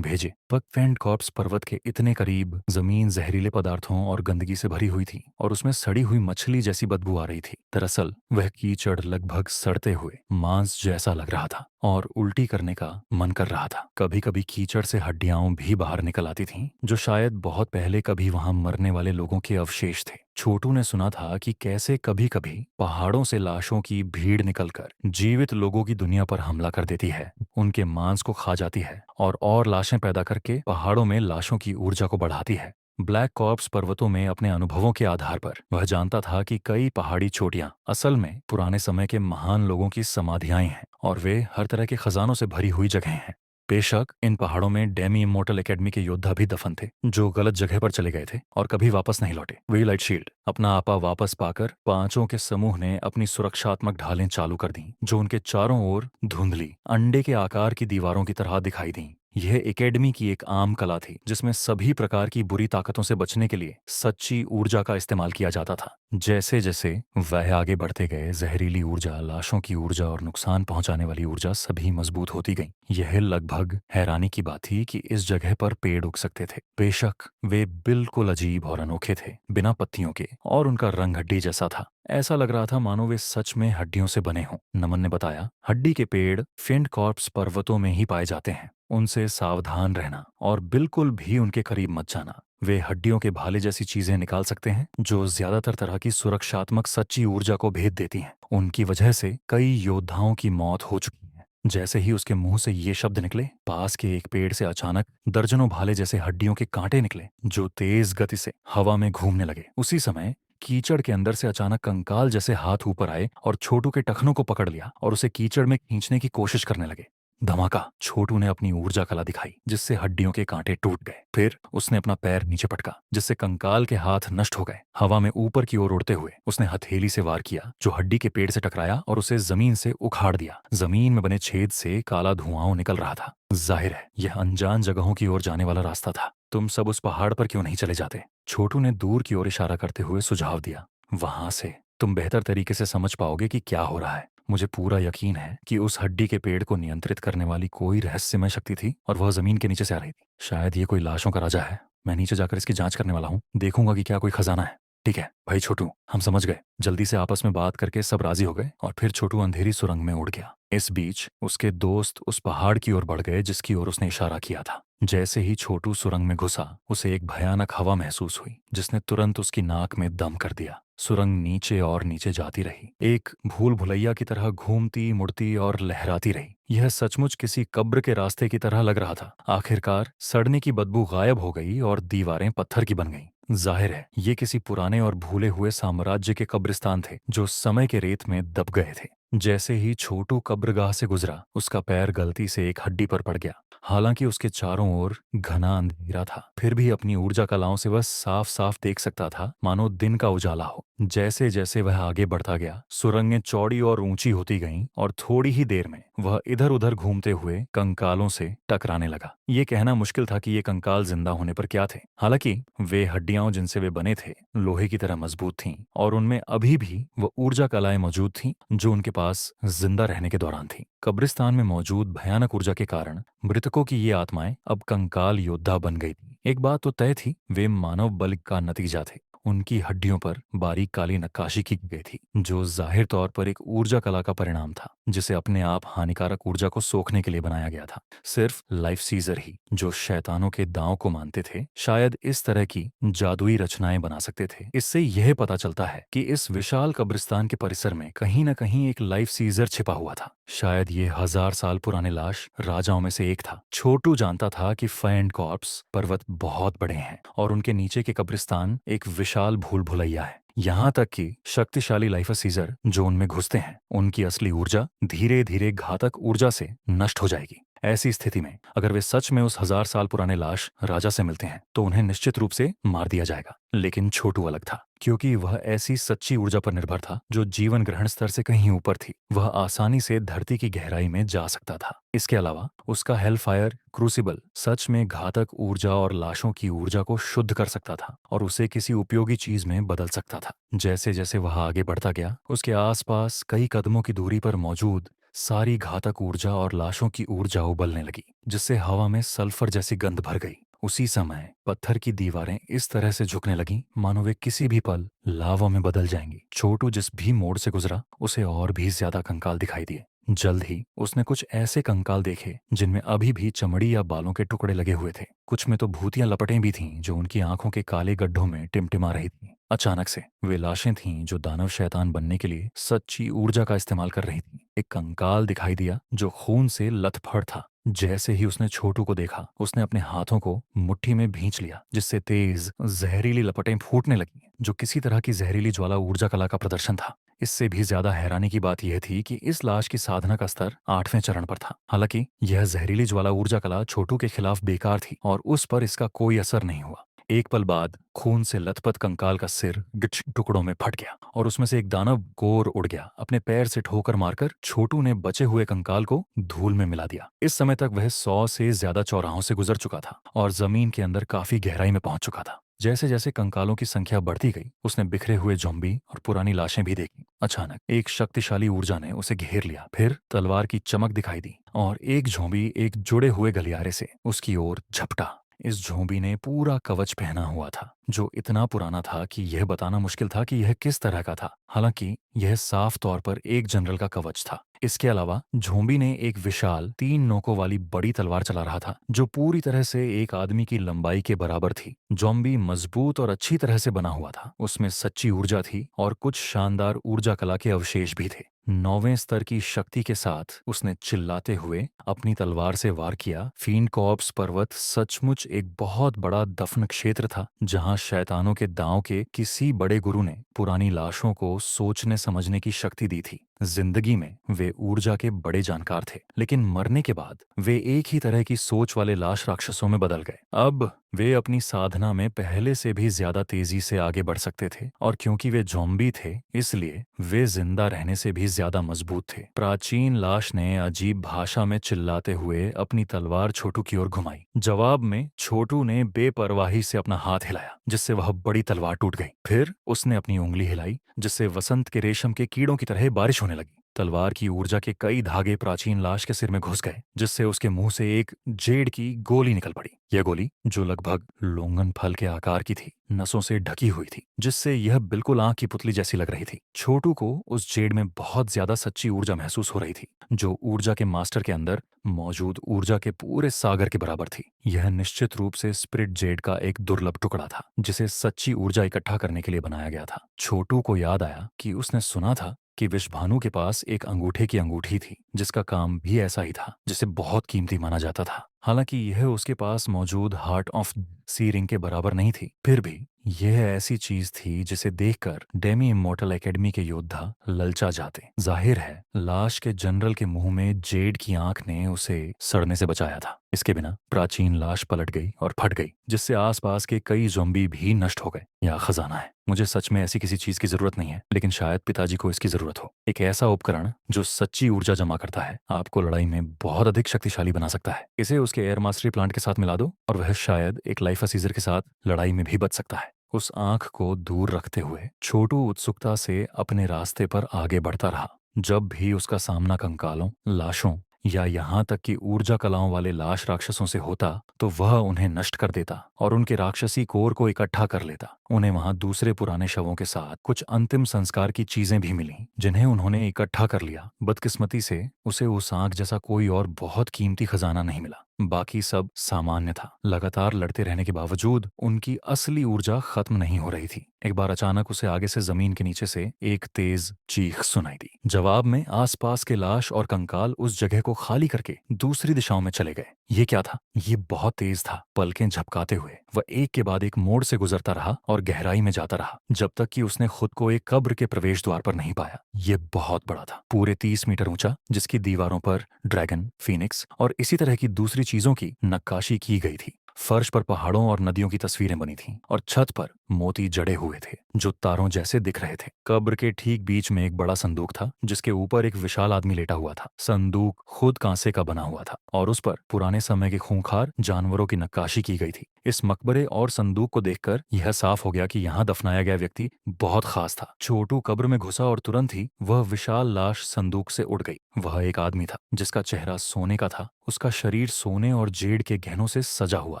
भेजे। वह फेंटकॉर्प्स पर्वत के इतने करीब जमीन जहरीले पदार्थों और गंदगी से भरी हुई थी और उसमें सड़ी हुई मछली जैसी बदबू आ रही थी। दरअसल वह कीचड़ लगभग सड़ते हुए मांस जैसा लग रहा था और उल्टी करने का मन कर रहा था। कभी कभी कीचड़ से हड्डियां भी बाहर निकल आती थीं, जो शायद बहुत पहले कभी वहां मरने वाले लोगों के अवशेष थे। छोटू ने सुना था कि कैसे कभी कभी पहाड़ों से लाशों की भीड़ निकलकर जीवित लोगों की दुनिया पर हमला कर देती है, उनके मांस को खा जाती है और लाशें पैदा करके पहाड़ों में लाशों की ऊर्जा को बढ़ाती है। ब्लैक कॉर्प्स पर्वतों में अपने अनुभवों के आधार पर वह जानता था कि कई पहाड़ी चोटियां असल में पुराने समय के महान लोगों की समाधियां हैं और वे हर तरह के खजानों से भरी हुई जगह हैं। बेशक इन पहाड़ों में डेमी इमोर्टल एकेडमी के योद्धा भी दफन थे, जो गलत जगह पर चले गए थे और कभी वापस नहीं लौटे। वी लाइट शील्ड अपना आपा वापस पाकर पांचों के समूह ने अपनी सुरक्षात्मक ढालें चालू कर दी, जो उनके चारों ओर धुंधली अंडे के आकार की दीवारों की तरह दिखाई दी। यह एकेडमी की एक आम कला थी, जिसमें सभी प्रकार की बुरी ताकतों से बचने के लिए सच्ची ऊर्जा का इस्तेमाल किया जाता था। जैसे जैसे वह आगे बढ़ते गए, जहरीली ऊर्जा, लाशों की ऊर्जा और नुकसान पहुंचाने वाली ऊर्जा सभी मजबूत होती गई। यह लगभग हैरानी की बात थी कि इस जगह पर पेड़ उग सकते थे। बेशक वे बिल्कुल अजीब और अनोखे थे, बिना पत्तियों के, और उनका रंग हड्डी जैसा था। ऐसा लग रहा था मानो वे सच में हड्डियों से बने हों। नमन ने बताया, हड्डी के पेड़ फेंटकॉर्प्स पर्वतों में ही पाए जाते हैं। उनसे सावधान रहना और बिल्कुल भी उनके करीब मत जाना। वे हड्डियों के भाले जैसी चीजें निकाल सकते हैं, जो ज्यादातर तरह की सुरक्षात्मक सच्ची ऊर्जा को भेद देती हैं। उनकी वजह से कई योद्धाओं की मौत हो चुकी है। जैसे ही उसके मुंह से ये शब्द निकले, पास के एक पेड़ से अचानक दर्जनों भाले जैसे हड्डियों के कांटे निकले, जो तेज गति से हवा में घूमने लगे। उसी समय कीचड़ के अंदर से अचानक कंकाल जैसे हाथ ऊपर आए और छोटू के टखनों को पकड़ लिया और उसे कीचड़ में खींचने की कोशिश करने लगे। धमाका, छोटू ने अपनी ऊर्जा कला दिखाई जिससे हड्डियों के कांटे टूट गए। फिर उसने अपना पैर नीचे पटका जिससे कंकाल के हाथ नष्ट हो गए। हवा में ऊपर की ओर उड़ते हुए उसने हथेली से वार किया जो हड्डी के पेड़ से टकराया और उसे जमीन से उखाड़ दिया। जमीन में बने छेद से काला धुआं निकल रहा था। जाहिर है यह अनजान जगहों की ओर जाने वाला रास्ता था। तुम सब उस पहाड़ पर क्यों नहीं चले जाते? छोटू ने दूर की ओर इशारा करते हुए सुझाव दिया। वहां से तुम बेहतर तरीके से समझ पाओगे कि क्या हो रहा है। मुझे पूरा यकीन है कि उस हड्डी के पेड़ को नियंत्रित करने वाली कोई रहस्यमय शक्ति थी और वह जमीन के नीचे से आ रही थी। शायद ये कोई लाशों का राजा है। मैं नीचे जाकर इसकी जांच करने वाला हूँ, देखूंगा कि क्या कोई खजाना है। ठीक है भाई छोटू, हम समझ गए। जल्दी से आपस में बात करके सब राजी हो गए और फिर छोटू अंधेरी सुरंग में उड़ गया। इस बीच उसके दोस्त उस पहाड़ की ओर बढ़ गए जिसकी ओर उसने इशारा किया था। जैसे ही छोटू सुरंग में घुसा उसे एक भयानक हवा महसूस हुई जिसने तुरंत उसकी नाक में दम कर दिया। सुरंग नीचे और नीचे जाती रही, एक भूल भुलैया की तरह घूमती मुड़ती और लहराती रही। यह सचमुच किसी कब्र के रास्ते की तरह लग रहा था। आखिरकार सड़ने की बदबू गायब हो गई और दीवारें पत्थर की बन गईं। जाहिर है ये किसी पुराने और भूले हुए साम्राज्य के कब्रिस्तान थे जो समय के रेत में दब गए थे। जैसे ही छोटू कब्रगाह से गुजरा उसका पैर गलती से एक हड्डी पर पड़ गया। हालांकि उसके चारों ओर घना अंधेरा था, फिर भी अपनी ऊर्जा कलाओं से वह साफ साफ देख सकता था मानो दिन का उजाला हो। जैसे जैसे वह आगे बढ़ता गया सुरंगें चौड़ी और ऊंची होती गईं और थोड़ी ही देर में वह इधर उधर घूमते हुए कंकालों से टकराने लगा। ये कहना मुश्किल था कि ये कंकाल जिंदा होने पर क्या थे। हालांकि वे हड्डियां जिनसे वे बने थे लोहे की तरह मजबूत थीं और उनमें अभी भी वह ऊर्जा कलाएं मौजूद थीं जो उनके पास जिंदा रहने के दौरान थीं। कब्रिस्तान में मौजूद भयानक ऊर्जा के कारण मृतकों की ये आत्माएं अब कंकाल योद्धा बन गई थी। एक बात तो तय थी, वे मानव बल का नतीजा थे। उनकी हड्डियों पर बारीक काली नक्काशी की गई थी जो जाहिर तौर पर एक ऊर्जा कला का परिणाम था जिसे अपने आप हानिकारक ऊर्जा को सोखने के लिए बनाया गया था। सिर्फ लाइफ सीजर ही जो शैतानों के दांव को मानते थे शायद इस तरह की जादुई रचनाएं बना सकते थे। इससे यह पता चलता है कि इस विशाल कब्रिस्तान के परिसर में कहीं न कहीं एक लाइफ सीजर छिपा हुआ था। शायद ये 1000 साल पुराने लाश राजाओं में से एक था। छोटू जानता था कि फैंड कॉर्प्स पर्वत बहुत बड़े हैं और उनके नीचे के कब्रिस्तान एक विशाल भूल भुलैया है। यहाँ तक कि शक्तिशाली लाइफ सीजर जो उनमें घुसते हैं उनकी असली ऊर्जा धीरे धीरे घातक ऊर्जा से नष्ट हो जाएगी। ऐसी स्थिति में अगर वे सच में उस 1000 साल पुराने लाश राजा से मिलते हैं तो उन्हें निश्चित रूप से मार दिया जाएगा। लेकिन छोटू अलग था क्योंकि वह ऐसी सच्ची ऊर्जा पर निर्भर था जो जीवन ग्रहण स्तर से कहीं ऊपर थी। वह आसानी से धरती की गहराई में जा सकता था। इसके अलावा उसका हेलफायर क्रूसिबल सच में घातक ऊर्जा और लाशों की ऊर्जा को शुद्ध कर सकता था और उसे किसी उपयोगी चीज में बदल सकता था। जैसे जैसे वह आगे बढ़ता गया उसके आसपास कई कदमों की दूरी पर मौजूद सारी घातक ऊर्जा और लाशों की ऊर्जा उबलने लगी जिससे हवा में सल्फर जैसी गंध भर गई। उसी समय पत्थर की दीवारें इस तरह से झुकने लगीं मानो वे किसी भी पल लावा में बदल जाएंगी। छोटू जिस भी मोड़ से गुजरा उसे और भी ज्यादा कंकाल दिखाई दिए। जल्द ही उसने कुछ ऐसे कंकाल देखे जिनमें अभी भी चमड़ी या बालों के टुकड़े लगे हुए थे। कुछ में तो भूतियां लपटें भी थीं जो उनकी आंखों के काले गड्ढों में टिमटिमा रही थीं। अचानक से वे लाशें थीं जो दानव शैतान बनने के लिए सच्ची ऊर्जा का इस्तेमाल कर रही थीं। एक कंकाल दिखाई दिया जो खून से लथपथ था। जैसे ही उसने छोटू को देखा उसने अपने हाथों को मुट्ठी में भींच लिया जिससे तेज जहरीली लपटें फूटने लगीं जो किसी तरह की जहरीली ज्वाला ऊर्जा कला का प्रदर्शन था। इससे भी ज्यादा हैरानी की बात यह थी कि इस लाश की साधना का स्तर 8वें चरण पर था। हालांकि यह जहरीली ज्वाला ऊर्जा कला छोटू के खिलाफ बेकार थी और उस पर इसका कोई असर नहीं हुआ। एक पल बाद खून से लथपथ कंकाल का सिर गिच टुकड़ों में फट गया और उसमें से एक दानव गोर उड़ गया। अपने पैर से ठोकर मारकर छोटू ने बचे हुए कंकाल को धूल में मिला दिया। इस समय तक वह 100 से ज्यादा चौराहों से गुजर चुका था और जमीन के अंदर काफी गहराई में पहुंच चुका था। जैसे जैसे कंकालों की संख्या बढ़ती गई उसने बिखरे हुए ज़ॉम्बी और पुरानी लाशें भी देखी। अचानक एक शक्तिशाली ऊर्जा ने उसे घेर लिया। फिर तलवार की चमक दिखाई दी और एक ज़ॉम्बी एक जुड़े हुए गलियारे से उसकी ओर झपटा। इस ज़ॉम्बी ने पूरा कवच पहना हुआ था जो इतना पुराना था कि यह बताना मुश्किल था कि यह किस तरह का था। हालांकि यह साफ तौर पर एक जनरल का कवच था। इसके अलावा ज़ॉम्बी ने एक विशाल 3 नोकों वाली बड़ी तलवार चला रहा था जो पूरी तरह से एक आदमी की लंबाई के बराबर थी। ज़ॉम्बी मजबूत और अच्छी तरह से बना हुआ था। उसमें सच्ची ऊर्जा थी और कुछ शानदार ऊर्जा कला के अवशेष भी थे। 9वें स्तर की शक्ति के साथ उसने चिल्लाते हुए अपनी तलवार से वार किया। फीन कॉर्प्स पर्वत सचमुच एक बहुत बड़ा दफन क्षेत्र था जहां शैतानों के दांव के किसी बड़े गुरु ने पुरानी लाशों को सोचने समझने की शक्ति दी थी। जिंदगी में वे ऊर्जा के बड़े जानकार थे, लेकिन मरने के बाद वे एक ही तरह की सोच वाले लाश राक्षसों में बदल गए। अब वे अपनी साधना में पहले से भी ज्यादा तेजी से आगे बढ़ सकते थे, और क्योंकि वे ज़ॉम्बी थे इसलिए वे जिंदा रहने से भी ज्यादा मजबूत थे। प्राचीन लाश ने अजीब भाषा में चिल्लाते हुए अपनी तलवार छोटू की ओर घुमाई। जवाब में छोटू ने बेपरवाही से अपना हाथ हिलाया, जिससे वह बड़ी तलवार टूट गई। फिर उसने अपनी उंगली हिलाई, जिससे वसंत के रेशम के कीड़ों की तरह बारिश होने लगी। तलवार की ऊर्जा के कई धागे प्राचीन लाश के सिर में घुस गए, जिससे उसके मुंह से एक जेड की गोली निकल पड़ी। यह गोली, जो लगभग लोंगन फल के आकार की थी, नसों से ढकी हुई थी, जिससे यह बिल्कुल आंख की पुतली जैसी लग रही थी। छोटू को उस जेड में बहुत ज्यादा सच्ची ऊर्जा महसूस हो रही थी, जो ऊर्जा के मास्टर के अंदर मौजूद ऊर्जा के पूरे सागर के बराबर थी। यह निश्चित रूप से स्पिरिट जेड का एक दुर्लभ टुकड़ा था, जिसे सच्ची ऊर्जा इकट्ठा करने के लिए बनाया गया था। छोटू को याद आया कि उसने सुना था कि विश्वभानु के पास एक अंगूठे की अंगूठी थी, जिसका काम भी ऐसा ही था, जिसे बहुत कीमती माना जाता था। हालांकि यह उसके पास मौजूद हार्ट ऑफ सी रिंग के बराबर नहीं थी, फिर भी यह ऐसी चीज थी जिसे देखकर डेमी इमोर्टल एकेडमी के योद्धा ललचा जाते। जाहिर है लाश के जनरल के मुंह में जेड की आंख ने उसे सड़ने से बचाया था। इसके बिना प्राचीन लाश पलट गई और फट गई, जिससे आसपास के कई ज़ॉम्बी भी नष्ट हो गए। यह खजाना है। मुझे सच में ऐसी किसी चीज की जरूरत नहीं है, लेकिन शायद पिताजी को इसकी जरूरत हो। एक ऐसा उपकरण जो सच्ची ऊर्जा जमा करता है, आपको लड़ाई में बहुत अधिक शक्तिशाली बना सकता है। इसे उसके एयर मास्टरी प्लांट के साथ मिला दो और वह शायद एक लाइफ सीजर के साथ लड़ाई में भी बच सकता है। उस आंख को दूर रखते हुए छोटू उत्सुकता से अपने रास्ते पर आगे बढ़ता रहा। जब भी उसका सामना कंकालों, लाशों या यहाँ तक कि ऊर्जा कलाओं वाले लाश राक्षसों से होता, तो वह उन्हें नष्ट कर देता और उनके राक्षसी कोर को इकट्ठा कर लेता। उन्हें वहां दूसरे पुराने शवों के साथ कुछ अंतिम संस्कार की चीजें भी मिली, जिन्हें उन्होंने इकट्ठा कर लिया। बदकिस्मती से उसे उस आंख जैसा कोई और बहुत कीमती खजाना नहीं मिला। बाकी सब सामान्य था। लगातार लड़ते रहने के बावजूद उनकी असली ऊर्जा खत्म नहीं हो रही थी। एक बार अचानक उसे आगे से जमीन के नीचे से एक तेज चीख सुनाई दी। जवाब में आसपास के लाश और कंकाल उस जगह को खाली करके दूसरी दिशाओं में चले गए। ये क्या था? ये बहुत तेज था। पलकें झपकाते हुए वह एक के बाद एक मोड़ से गुजरता रहा और गहराई में जाता रहा, जब तक कि उसने खुद को एक कब्र के प्रवेश द्वार पर नहीं पाया। ये बहुत बड़ा था, पूरे 30 मीटर ऊंचा, जिसकी दीवारों पर ड्रैगन, फीनिक्स और इसी तरह की दूसरी चीजों की नक्काशी की गई थी। फर्श पर पहाड़ों और नदियों की तस्वीरें बनी थीं और छत पर मोती जड़े हुए थे, जो तारों जैसे दिख रहे थे। कब्र के ठीक बीच में एक बड़ा संदूक था, जिसके ऊपर एक विशाल आदमी लेटा हुआ था। संदूक खुद कांसे का बना हुआ था और उस पर पुराने समय के खूंखार जानवरों की नक्काशी की गई थी। इस मकबरे और संदूक को देखकर यह साफ हो गया कि यहाँ दफनाया गया व्यक्ति बहुत खास था। छोटू कब्र में घुसा और तुरंत ही वह विशाल लाश संदूक से उड़ गई। वह एक आदमी था, जिसका चेहरा सोने का था। उसका शरीर सोने और जेड के गहनों से सजा हुआ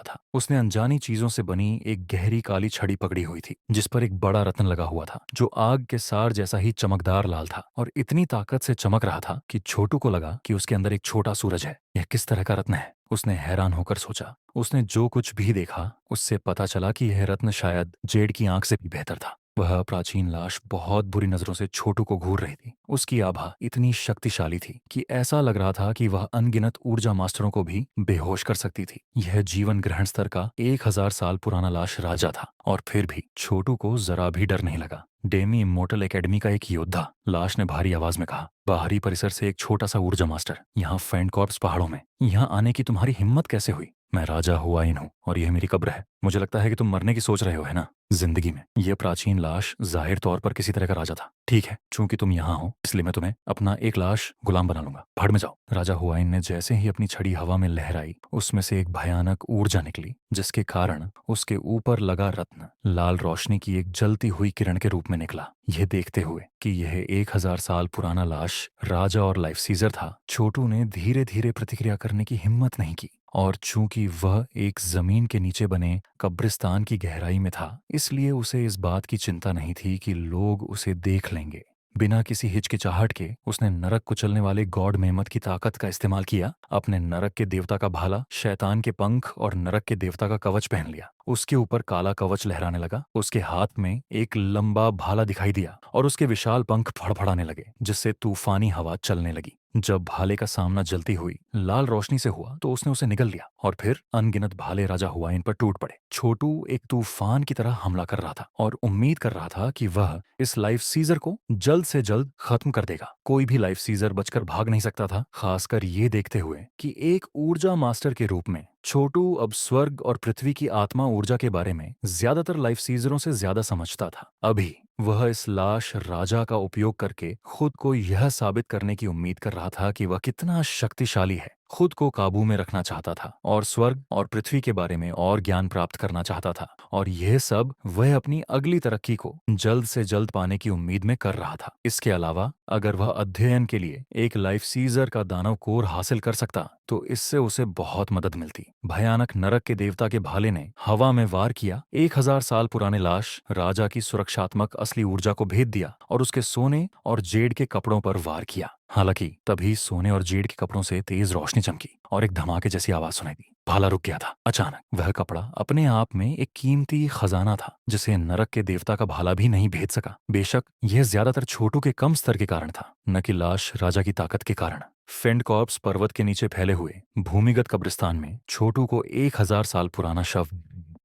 था। उसने अनजानी चीजों से बनी एक गहरी काली छड़ी पकड़ी हुई थी, जिस पर एक बड़ा रत्न लगा हुआ था, जो आग के सार जैसा ही चमकदार लाल था और इतनी ताकत से चमक रहा था कि छोटू को लगा कि उसके अंदर एक छोटा सूरज है। यह किस तरह का रत्न है? उसने हैरान होकर सोचा। उसने जो कुछ भी देखा उससे पता चला कि यह रत्न शायद जेड की आंख से भी बेहतर था। वह प्राचीन लाश बहुत बुरी नजरों से छोटू को घूर रही थी। उसकी आभा इतनी शक्तिशाली थी कि ऐसा लग रहा था कि वह अनगिनत ऊर्जा मास्टरों को भी बेहोश कर सकती थी। यह जीवन ग्रहण स्तर का 1000 साल पुराना लाश राजा था, और फिर भी छोटू को जरा भी डर नहीं लगा। डेमी इमोर्टल एकेडमी का एक योद्धा, लाश ने भारी आवाज में कहा। बाहरी परिसर से एक छोटा सा ऊर्जा मास्टर, यहाँ फेंट कॉर्प्स पहाड़ों में। यहाँ आने की तुम्हारी हिम्मत कैसे हुई? मैं राजा हुआइन हूँ और यह मेरी कब्र है। मुझे लगता है कि तुम मरने की सोच रहे हो, है ना? जिंदगी में यह प्राचीन लाश जाहिर तौर पर किसी तरह का राजा था। ठीक है, चूंकि तुम यहाँ हो इसलिए मैं तुम्हें अपना एक लाश गुलाम बना लूंगा। भाड़ में जाओ। राजा हुआइन ने जैसे ही अपनी छड़ी हवा में लहराई, उसमें से एक भयानक ऊर्जा निकली, जिसके कारण उसके ऊपर लगा रत्न लाल रोशनी की एक जलती हुई किरण के रूप में निकला। यह देखते हुए कि यह 1000 साल पुराना लाश राजा और लाइफ सीजर था, छोटू ने धीरे धीरे प्रतिक्रिया करने की हिम्मत नहीं की। और चूंकि वह एक जमीन के नीचे बने कब्रिस्तान की गहराई में था, इसलिए उसे इस बात की चिंता नहीं थी कि लोग उसे देख लेंगे। बिना किसी हिचकिचाहट के उसने नरक कुचलने वाले गॉड मेहमत की ताकत का इस्तेमाल किया। अपने नरक के देवता का भाला, शैतान के पंख और नरक के देवता का कवच पहन लिया। उसके ऊपर काला कवच लहराने लगा। उसके हाथ में एक लंबा भाला दिखाई दिया और उसके विशाल पंख फड़फड़ाने लगे, जिससे तूफानी हवा चलने लगी। जब भाले का सामना जलती हुई लाल रोशनी से हुआ तो उसने उसे निगल लिया और फिर अनगिनत भाले राजा हुआइन पर टूट पड़े। छोटू एक तूफान की तरह हमला कर रहा था और उम्मीद कर रहा था कि वह इस लाइफ सीजर को जल्द से जल्द खत्म कर देगा। कोई भी लाइफ सीजर बचकर भाग नहीं सकता था, खासकर ये देखते हुए कि एक ऊर्जा मास्टर के रूप में छोटू अब स्वर्ग और पृथ्वी की आत्मा ऊर्जा के बारे में ज्यादातर लाइफ सीजरों से ज्यादा समझता था। अभी वह इस लाश राजा का उपयोग करके खुद को यह साबित करने की उम्मीद कर रहा था कि वह कितना शक्तिशाली है। खुद को काबू में रखना चाहता था और स्वर्ग और पृथ्वी के बारे में और ज्ञान प्राप्त करना चाहता था, और यह सब वह अपनी अगली तरक्की को जल्द से जल्द पाने की उम्मीद में कर रहा था। इसके अलावा अगर वह अध्ययन के लिए एक लाइफ सीजर का दानव कोर हासिल कर सकता तो इससे उसे बहुत मदद मिलती। भयानक नरक के देवता के भाले ने हवा में वार किया, 1000 साल पुराने लाश राजा की सुरक्षात्मक असली ऊर्जा को भेद दिया और उसके सोने और जेड के कपड़ों पर वार किया। हालांकि तभी सोने और जेड के कपड़ों से तेज रोशनी चमकी और एक धमाके जैसी आवाज सुनाई दी। भाला रुक गया था। अचानक वह कपड़ा अपने आप में एक कीमती खजाना था जिसे नरक के देवता का भाला भी नहीं भेद सका। बेशक यह ज्यादातर छोटू के कम स्तर के कारण था, न कि लाश राजा की ताकत के कारण। फेंड कॉर्प्स पर्वत के नीचे फैले हुए भूमिगत कब्रिस्तान में छोटू को 1000 साल पुराना शव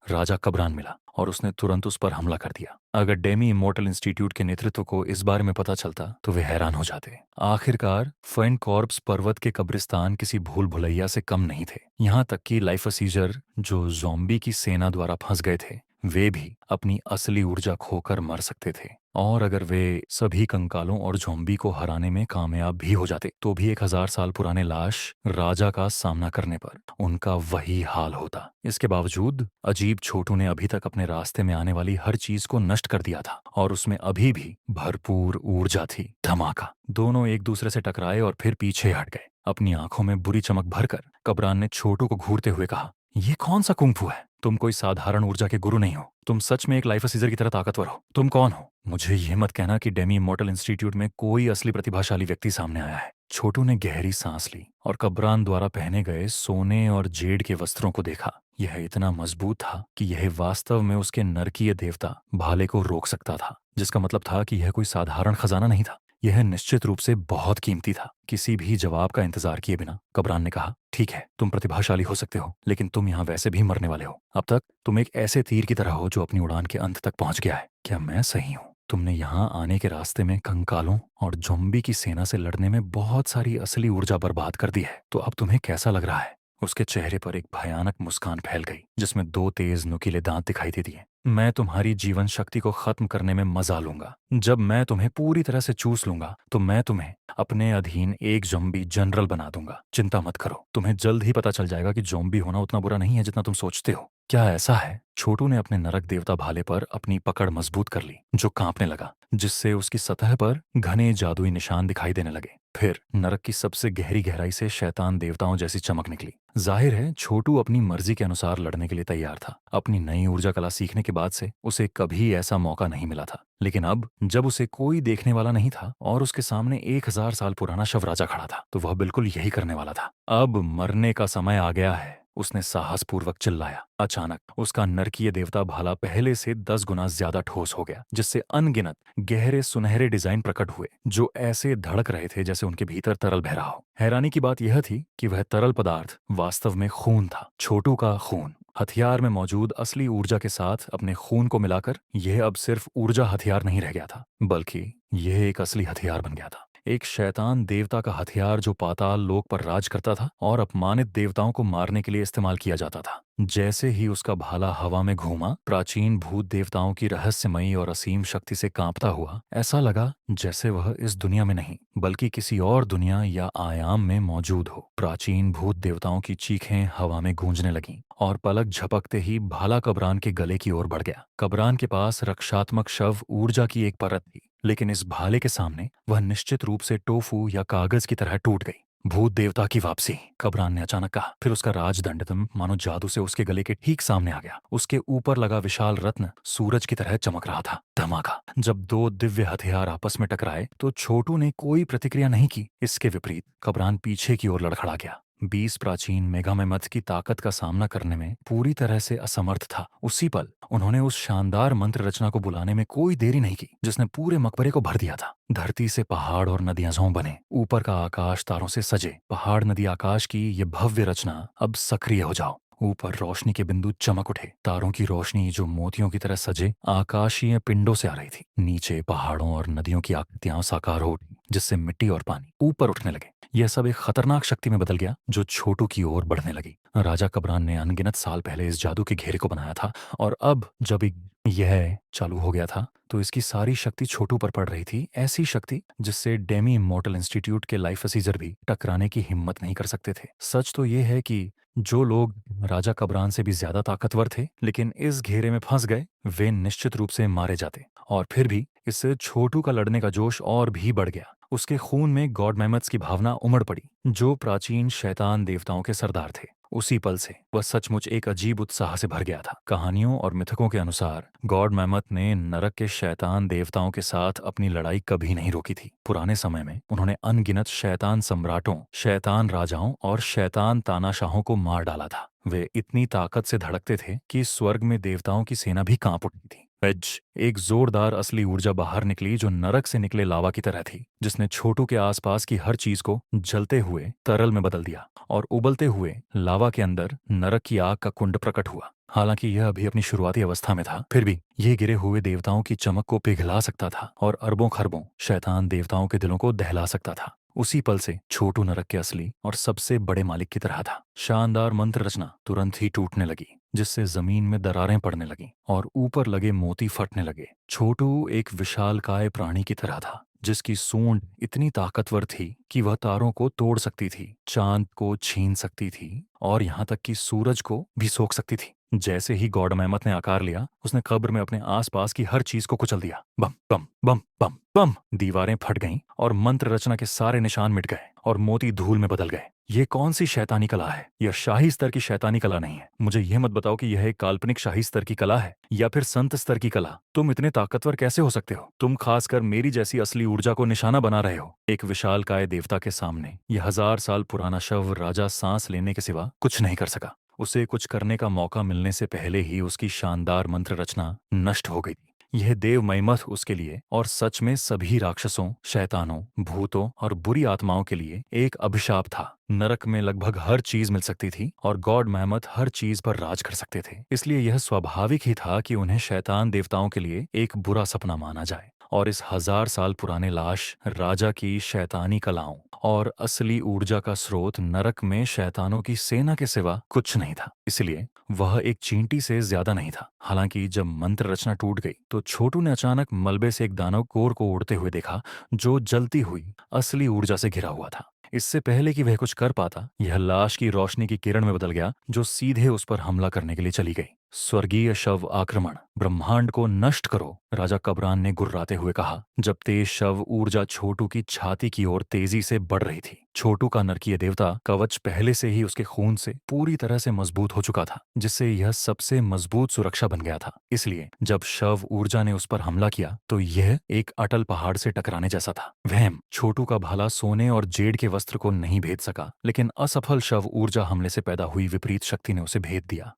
राजा कब्रान मिला और उसने तुरंत उस पर हमला कर दिया। अगर डेमी इमोर्टल इंस्टीट्यूट के नेतृत्व को इस बारे में पता चलता तो वे हैरान हो जाते। आखिरकार फेंड कॉर्प्स पर्वत के कब्रिस्तान किसी भूल भुलैया से कम नहीं थे। यहाँ तक कि लाइफसीजर जो ज़ॉम्बी की सेना द्वारा फंस गए थे वे भी अपनी असली ऊर्जा खोकर मर सकते थे, और अगर वे सभी कंकालों और ज़ॉम्बी को हराने में कामयाब भी हो जाते तो भी 1000 साल पुराने लाश राजा का सामना करने पर उनका वही हाल होता। इसके बावजूद अजीब छोटू ने अभी तक अपने रास्ते में आने वाली हर चीज को नष्ट कर दिया था और उसमें अभी भी भरपूर ऊर्जा थी। धमाका, दोनों एक दूसरे से टकराए और फिर पीछे हट गए। अपनी आंखों में बुरी चमक भरकर कब्रान ने छोटू को घूरते हुए कहा, ये कौन सा कुंफू है? तुम कोई साधारण ऊर्जा के गुरु नहीं हो, तुम सच में एक लाइफ सीजर की तरह ताकतवर हो। तुम कौन हो? मुझे ये मत कहना कि डेमी इमोर्टल इंस्टीट्यूट में कोई असली प्रतिभाशाली व्यक्ति सामने आया है। छोटू ने गहरी सांस ली और कब्रान द्वारा पहने गए सोने और जेड के वस्त्रों को देखा। यह इतना मजबूत था कि यह वास्तव में उसके नरकीय देवता भाले को रोक सकता था, जिसका मतलब था कि यह कोई साधारण खजाना नहीं था, यह निश्चित रूप से बहुत कीमती था। किसी भी जवाब का इंतजार किए बिना कब्रान ने कहा, ठीक है, तुम प्रतिभाशाली हो सकते हो, लेकिन तुम यहाँ वैसे भी मरने वाले हो। अब तक तुम एक ऐसे तीर की तरह हो जो अपनी उड़ान के अंत तक पहुंच गया है। क्या मैं सही हूँ? तुमने यहाँ आने के रास्ते में कंकालों और ज़ॉम्बी की सेना से लड़ने में बहुत सारी असली ऊर्जा बर्बाद कर दी है, तो अब तुम्हें कैसा लग रहा है? उसके चेहरे पर एक भयानक मुस्कान फैल गई जिसमें 2 तेज नुकीले दांत दिखाई दे दिए। मैं तुम्हारी जीवन शक्ति को खत्म करने में मजा लूंगा। जब मैं तुम्हें पूरी तरह से चूस लूंगा तो मैं तुम्हें अपने अधीन एक ज़ॉम्बी जनरल बना दूंगा। चिंता मत करो, तुम्हें जल्द ही पता चल जाएगा कि ज़ॉम्बी होना उतना बुरा नहीं है जितना तुम सोचते हो। क्या ऐसा है? छोटू ने अपने नरक देवता भाले पर अपनी पकड़ मजबूत कर ली जो कांपने लगा, जिससे उसकी सतह पर घने जादुई निशान दिखाई देने लगे। फिर नरक की सबसे गहरी गहराई से शैतान देवताओं जैसी चमक निकली। जाहिर है छोटू अपनी मर्जी के अनुसार लड़ने के लिए तैयार था। अपनी नई ऊर्जा कला सीखने के बाद से उसे कभी ऐसा मौका नहीं मिला था, लेकिन अब जब उसे कोई देखने वाला नहीं था और उसके सामने 1000 साल पुराना शव राजा खड़ा था तो वह बिल्कुल यही करने वाला था। अब मरने का समय आ गया है, उसने साहसपूर्वक चिल्लाया। अचानक उसका नरकीय देवता भाला पहले से 10 गुना ज्यादा ठोस हो गया, जिससे अनगिनत गहरे सुनहरे डिजाइन प्रकट हुए जो ऐसे धड़क रहे थे जैसे उनके भीतर तरल बह रहा हो। हैरानी की बात यह थी कि वह तरल पदार्थ वास्तव में खून था, छोटू का खून। हथियार में मौजूद असली ऊर्जा के साथ अपने खून को मिलाकर यह अब सिर्फ ऊर्जा हथियार नहीं रह गया था, बल्कि यह एक असली हथियार बन गया था। एक शैतान देवता का हथियार जो पाताल लोक पर राज करता था और अपमानित देवताओं को मारने के लिए इस्तेमाल किया जाता था। जैसे ही उसका भाला हवा में घूमा, प्राचीन भूत देवताओं की रहस्यमयी और असीम शक्ति से कांपता हुआ ऐसा लगा जैसे वह इस दुनिया में नहीं बल्कि किसी और दुनिया या आयाम में मौजूद हो। प्राचीन भूत देवताओं की चीखें हवा में गूंजने लगीं और पलक झपकते ही भाला कब्रान के गले की ओर बढ़ गया। कब्रान के पास रक्षात्मक शव ऊर्जा की एक परत थी, लेकिन इस भाले के सामने वह निश्चित रूप से टोफू या कागज की तरह टूट गई। भूत देवता की वापसी, कब्रान ने अचानक कहा। फिर उसका राजदंडतम मानो जादू से उसके गले के ठीक सामने आ गया। उसके ऊपर लगा विशाल रत्न सूरज की तरह चमक रहा था। धमाका, जब 2 दिव्य हथियार आपस में टकराए तो छोटू ने कोई प्रतिक्रिया नहीं की। इसके विपरीत कब्रान पीछे की ओर लड़खड़ा गया। 20 प्राचीन मेघामेमथ की ताकत का सामना करने में पूरी तरह से असमर्थ था। उसी पल उन्होंने उस शानदार मंत्र रचना को बुलाने में कोई देरी नहीं की जिसने पूरे मकबरे को भर दिया था। धरती से पहाड़ और नदियां झोंक बने, ऊपर का आकाश तारों से सजे। पहाड़, नदी, आकाश की ये भव्य रचना अब सक्रिय हो जाओ। ऊपर रोशनी के बिंदु चमक उठे, तारों की रोशनी जो मोतियों की तरह सजे आकाशीय पिंडों से आ रही थी। नीचे पहाड़ों और नदियों की आकृतियां साकार हो उठी, जिससे मिट्टी और पानी ऊपर उठने लगे। यह सब एक खतरनाक शक्ति में बदल गया जो छोटू की ओर बढ़ने लगी। राजा कबरान ने अनगिनत साल पहले इस जादू के घेरे को बनाया था, और अब जब यह चालू हो गया था तो इसकी सारी शक्ति छोटू पर पड़ रही थी। ऐसी शक्ति जिससे डेमी इमोर्टल इंस्टीट्यूट के लाइफ असीजर भी टकराने की हिम्मत नहीं कर सकते थे। सच तो यह है कि जो लोग राजा कबरान से भी ज्यादा ताकतवर थे लेकिन इस घेरे में फंस गए, वे निश्चित रूप से मारे जाते। और फिर भी इससे छोटू का लड़ने का जोश और भी बढ़ गया। उसके खून में गॉड मैमथ्स की भावना उमड़ पड़ी, जो प्राचीन शैतान देवताओं के सरदार थे। उसी पल से वह सचमुच एक अजीब उत्साह से भर गया था। कहानियों और मिथकों के अनुसार गॉड मैमथ ने नरक के शैतान देवताओं के साथ अपनी लड़ाई कभी नहीं रोकी थी। पुराने समय में उन्होंने अनगिनत शैतान सम्राटों, शैतान राजाओं और शैतान तानाशाहों को मार डाला था। वे इतनी ताकत से धड़कते थे कि स्वर्ग में देवताओं की सेना भी कांप उठती थी। एज एक जोरदार असली ऊर्जा बाहर निकली जो नरक से निकले लावा की तरह थी, जिसने छोटू के आसपास की हर चीज को जलते हुए तरल में बदल दिया और उबलते हुए लावा के अंदर नरक की आग का कुंड प्रकट हुआ। हालांकि यह अभी अपनी शुरुआती अवस्था में था, फिर भी यह गिरे हुए देवताओं की चमक को पिघला सकता था और अरबों खरबों शैतान देवताओं के दिलों को दहला सकता था। उसी पल से छोटू नरक के असली और सबसे बड़े मालिक की तरह था। शानदार मंत्र रचना तुरंत ही टूटने लगी, जिससे जमीन में दरारें पड़ने लगीं और ऊपर लगे मोती फटने लगे। छोटू एक विशालकाय प्राणी की तरह था, जिसकी सूंड इतनी ताकतवर थी कि वह तारों को तोड़ सकती थी, चांद को छीन सकती थी और यहाँ तक कि सूरज को भी सोख सकती थी। जैसे ही गॉड मेमथ ने आकार लिया, उसने कब्र में अपने आसपास की हर चीज को कुचल दिया। बम बम बम बम बम, दीवारें फट गईं और मंत्र रचना के सारे निशान मिट गए और मोती धूल में बदल गए। ये कौन सी शैतानी कला है? यह शाही स्तर की शैतानी कला नहीं है। मुझे यह मत बताओ कि यह एक काल्पनिक शाही स्तर की कला है या फिर संत स्तर की कला। तुम इतने ताकतवर कैसे हो सकते हो? तुम खासकर मेरी जैसी असली ऊर्जा को निशाना बना रहे हो। एक विशालकाय देवता के सामने यह 1000 साल पुराना शव राजा सांस लेने के सिवा कुछ नहीं कर सका। उसे कुछ करने का मौका मिलने से पहले ही उसकी शानदार मंत्र रचना नष्ट हो गई। यह देव मैमथ उसके लिए और सच में सभी राक्षसों, शैतानों, भूतों और बुरी आत्माओं के लिए एक अभिशाप था। नरक में लगभग हर चीज मिल सकती थी और गॉड मैमथ हर चीज पर राज कर सकते थे। इसलिए यह स्वाभाविक ही था कि उन्हें शैतान देवताओं के लिए एक बुरा सपना माना जाए। और इस 1000 साल पुराने लाश राजा की शैतानी कलाओं और असली ऊर्जा का स्रोत नरक में शैतानों की सेना के सिवा कुछ नहीं था। इसलिए वह एक चींटी से ज्यादा नहीं था। हालांकि जब मंत्र रचना टूट गई तो छोटू ने अचानक मलबे से एक दानव कोर को उड़ते हुए देखा, जो जलती हुई असली ऊर्जा से घिरा हुआ था। इससे पहले कि वह कुछ कर पाता, यह लाश की रोशनी की किरण में बदल गया, जो सीधे उस पर हमला करने के लिए चली गई। स्वर्गीय शव आक्रमण, ब्रह्मांड को नष्ट करो, राजा कबरान ने गुर्राते हुए कहा, जब तेज शव ऊर्जा छोटू की छाती की ओर तेजी से बढ़ रही थी। छोटू का नरकीय देवता कवच पहले से ही उसके खून से पूरी तरह से मजबूत हो चुका था, जिससे यह सबसे मजबूत सुरक्षा बन गया था। इसलिए जब शव ऊर्जा ने उस पर हमला किया तो यह एक अटल पहाड़ से टकराने जैसा था। वहम, छोटू का भाला सोने और जेड के वस्त्र को नहीं भेद सका, लेकिन असफल शव ऊर्जा हमले से पैदा हुई विपरीत शक्ति ने उसे भेद दिया।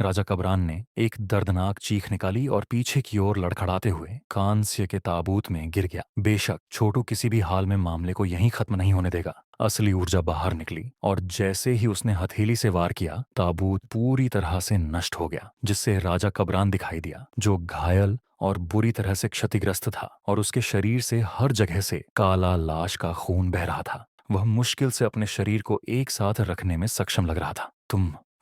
राजा कबरान ने एक दर्दनाक चीख निकाली और पीछे की ओर लड़खड़ाते हुए कांस्य के ताबूत में गिर गया। बेशक छोटू किसी भी हाल में मामले को यहीं खत्म नहीं होने देगा। असली ऊर्जा बाहर निकली और जैसे ही उसने हथेली से वार किया, ताबूत पूरी तरह से नष्ट हो गया, जिससे राजा कबरान दिखाई दिया, जो घायल और बुरी तरह से क्षतिग्रस्त था और उसके शरीर से हर जगह से काला लाश का खून बह रहा था। वह मुश्किल से अपने शरीर को एक साथ रखने में सक्षम लग रहा था।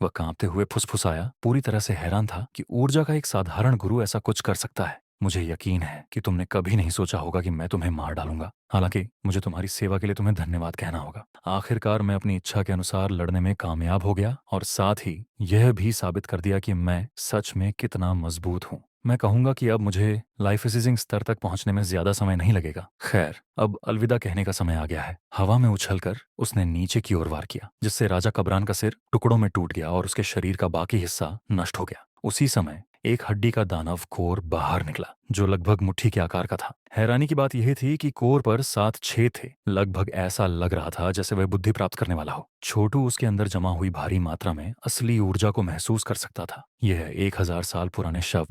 वह कांपते हुए फुसफुसाया, पूरी तरह से हैरान था कि ऊर्जा का एक साधारण गुरु ऐसा कुछ कर सकता है। मुझे यकीन है कि तुमने कभी नहीं सोचा होगा कि मैं तुम्हें मार डालूंगा। हालांकि मुझे तुम्हारी सेवा के लिए तुम्हें धन्यवाद कहना होगा। आखिरकार मैं अपनी इच्छा के अनुसार लड़ने में कामयाब हो गया और साथ ही यह भी साबित कर दिया कि मैं सच में कितना मजबूत हूँ। मैं कहूंगा कि अब मुझे लाइफ असीजिंग स्तर तक पहुंचने में ज्यादा समय नहीं लगेगा। खैर, अब अलविदा कहने का समय आ गया है। हवा में उछलकर उसने नीचे की ओर वार किया, जिससे राजा कबरान का सिर टुकड़ों में टूट गया और उसके शरीर का बाकी हिस्सा नष्ट हो गया। उसी समय एक हड्डी का दानव कोर बाहर निकला, जो लगभग मुट्ठी के आकार का था। हैरानी की बात यह थी कि कोर पर 7 छेद थे। लगभग ऐसा लग रहा था जैसे वह बुद्धि प्राप्त करने वाला हो। छोटू उसके अंदर जमा हुई भारी मात्रा में असली ऊर्जा को महसूस कर सकता था। यह 1000 साल पुराने शव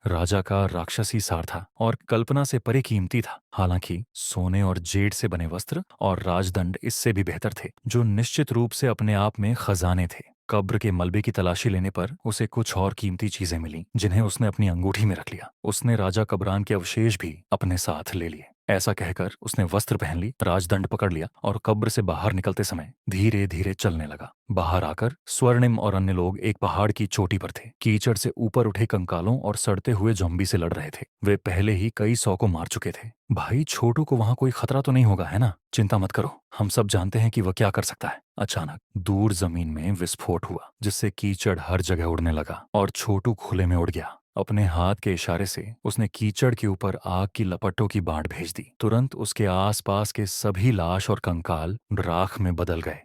राजा का राक्षसी सार था और कल्पना से परे कीमती था। हालांकि सोने और जेड से बने वस्त्र और राजदंड इससे भी बेहतर थे, जो निश्चित रूप से अपने आप में खजाने थे। कब्र के मलबे की तलाशी लेने पर उसे कुछ और कीमती चीजें मिली, जिन्हें उसने अपनी अंगूठी में रख लिया। उसने राजा कब्रान के अवशेष भी अपने साथ ले लिए। ऐसा कहकर उसने वस्त्र पहन ली, राजदंड पकड़ लिया और कब्र से बाहर निकलते समय धीरे धीरे चलने लगा। बाहर आकर स्वर्णिम और अन्य लोग एक पहाड़ की चोटी पर थे। कीचड़ से ऊपर उठे कंकालों और सड़ते हुए ज़ॉम्बी से लड़ रहे थे। वे पहले ही कई 100 को मार चुके थे। भाई, छोटू को वहां कोई खतरा तो नहीं होगा, है ना? चिंता मत करो, हम सब जानते हैं कि वह क्या कर सकता है। अचानक दूर जमीन में विस्फोट हुआ, जिससे कीचड़ हर जगह उड़ने लगा और छोटू खुले में उड़ गया। अपने हाथ के इशारे से उसने कीचड़ के ऊपर आग की लपटों की बाढ़ भेज दी। तुरंत उसके आसपास के सभी लाश और कंकाल राख में बदल गए।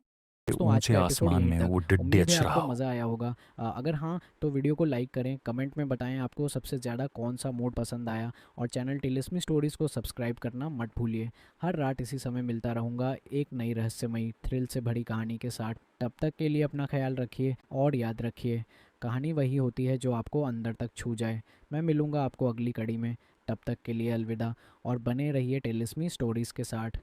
दोस्तों आज ऊंचे का एपिसोड आसमान यहीं में तक। वो उम्मीद है डिड्डच रहा आपको हो। मज़ा आया होगा। अगर हाँ तो वीडियो को लाइक करें, कमेंट में बताएं आपको सबसे ज़्यादा कौन सा मोड पसंद आया, और चैनल टिलिस्मी स्टोरीज़ को सब्सक्राइब करना मत भूलिए। हर रात इसी समय मिलता रहूँगा एक नई रहस्यमयी थ्रिल से भरी कहानी के साथ। तब तक के लिए अपना ख्याल रखिए और याद रखिए, कहानी वही होती है जो आपको अंदर तक छू जाए। मैं मिलूँगा आपको अगली कड़ी में। तब तक के लिए अलविदा, और बने रहिए टिलिस्मी स्टोरीज़ के साथ।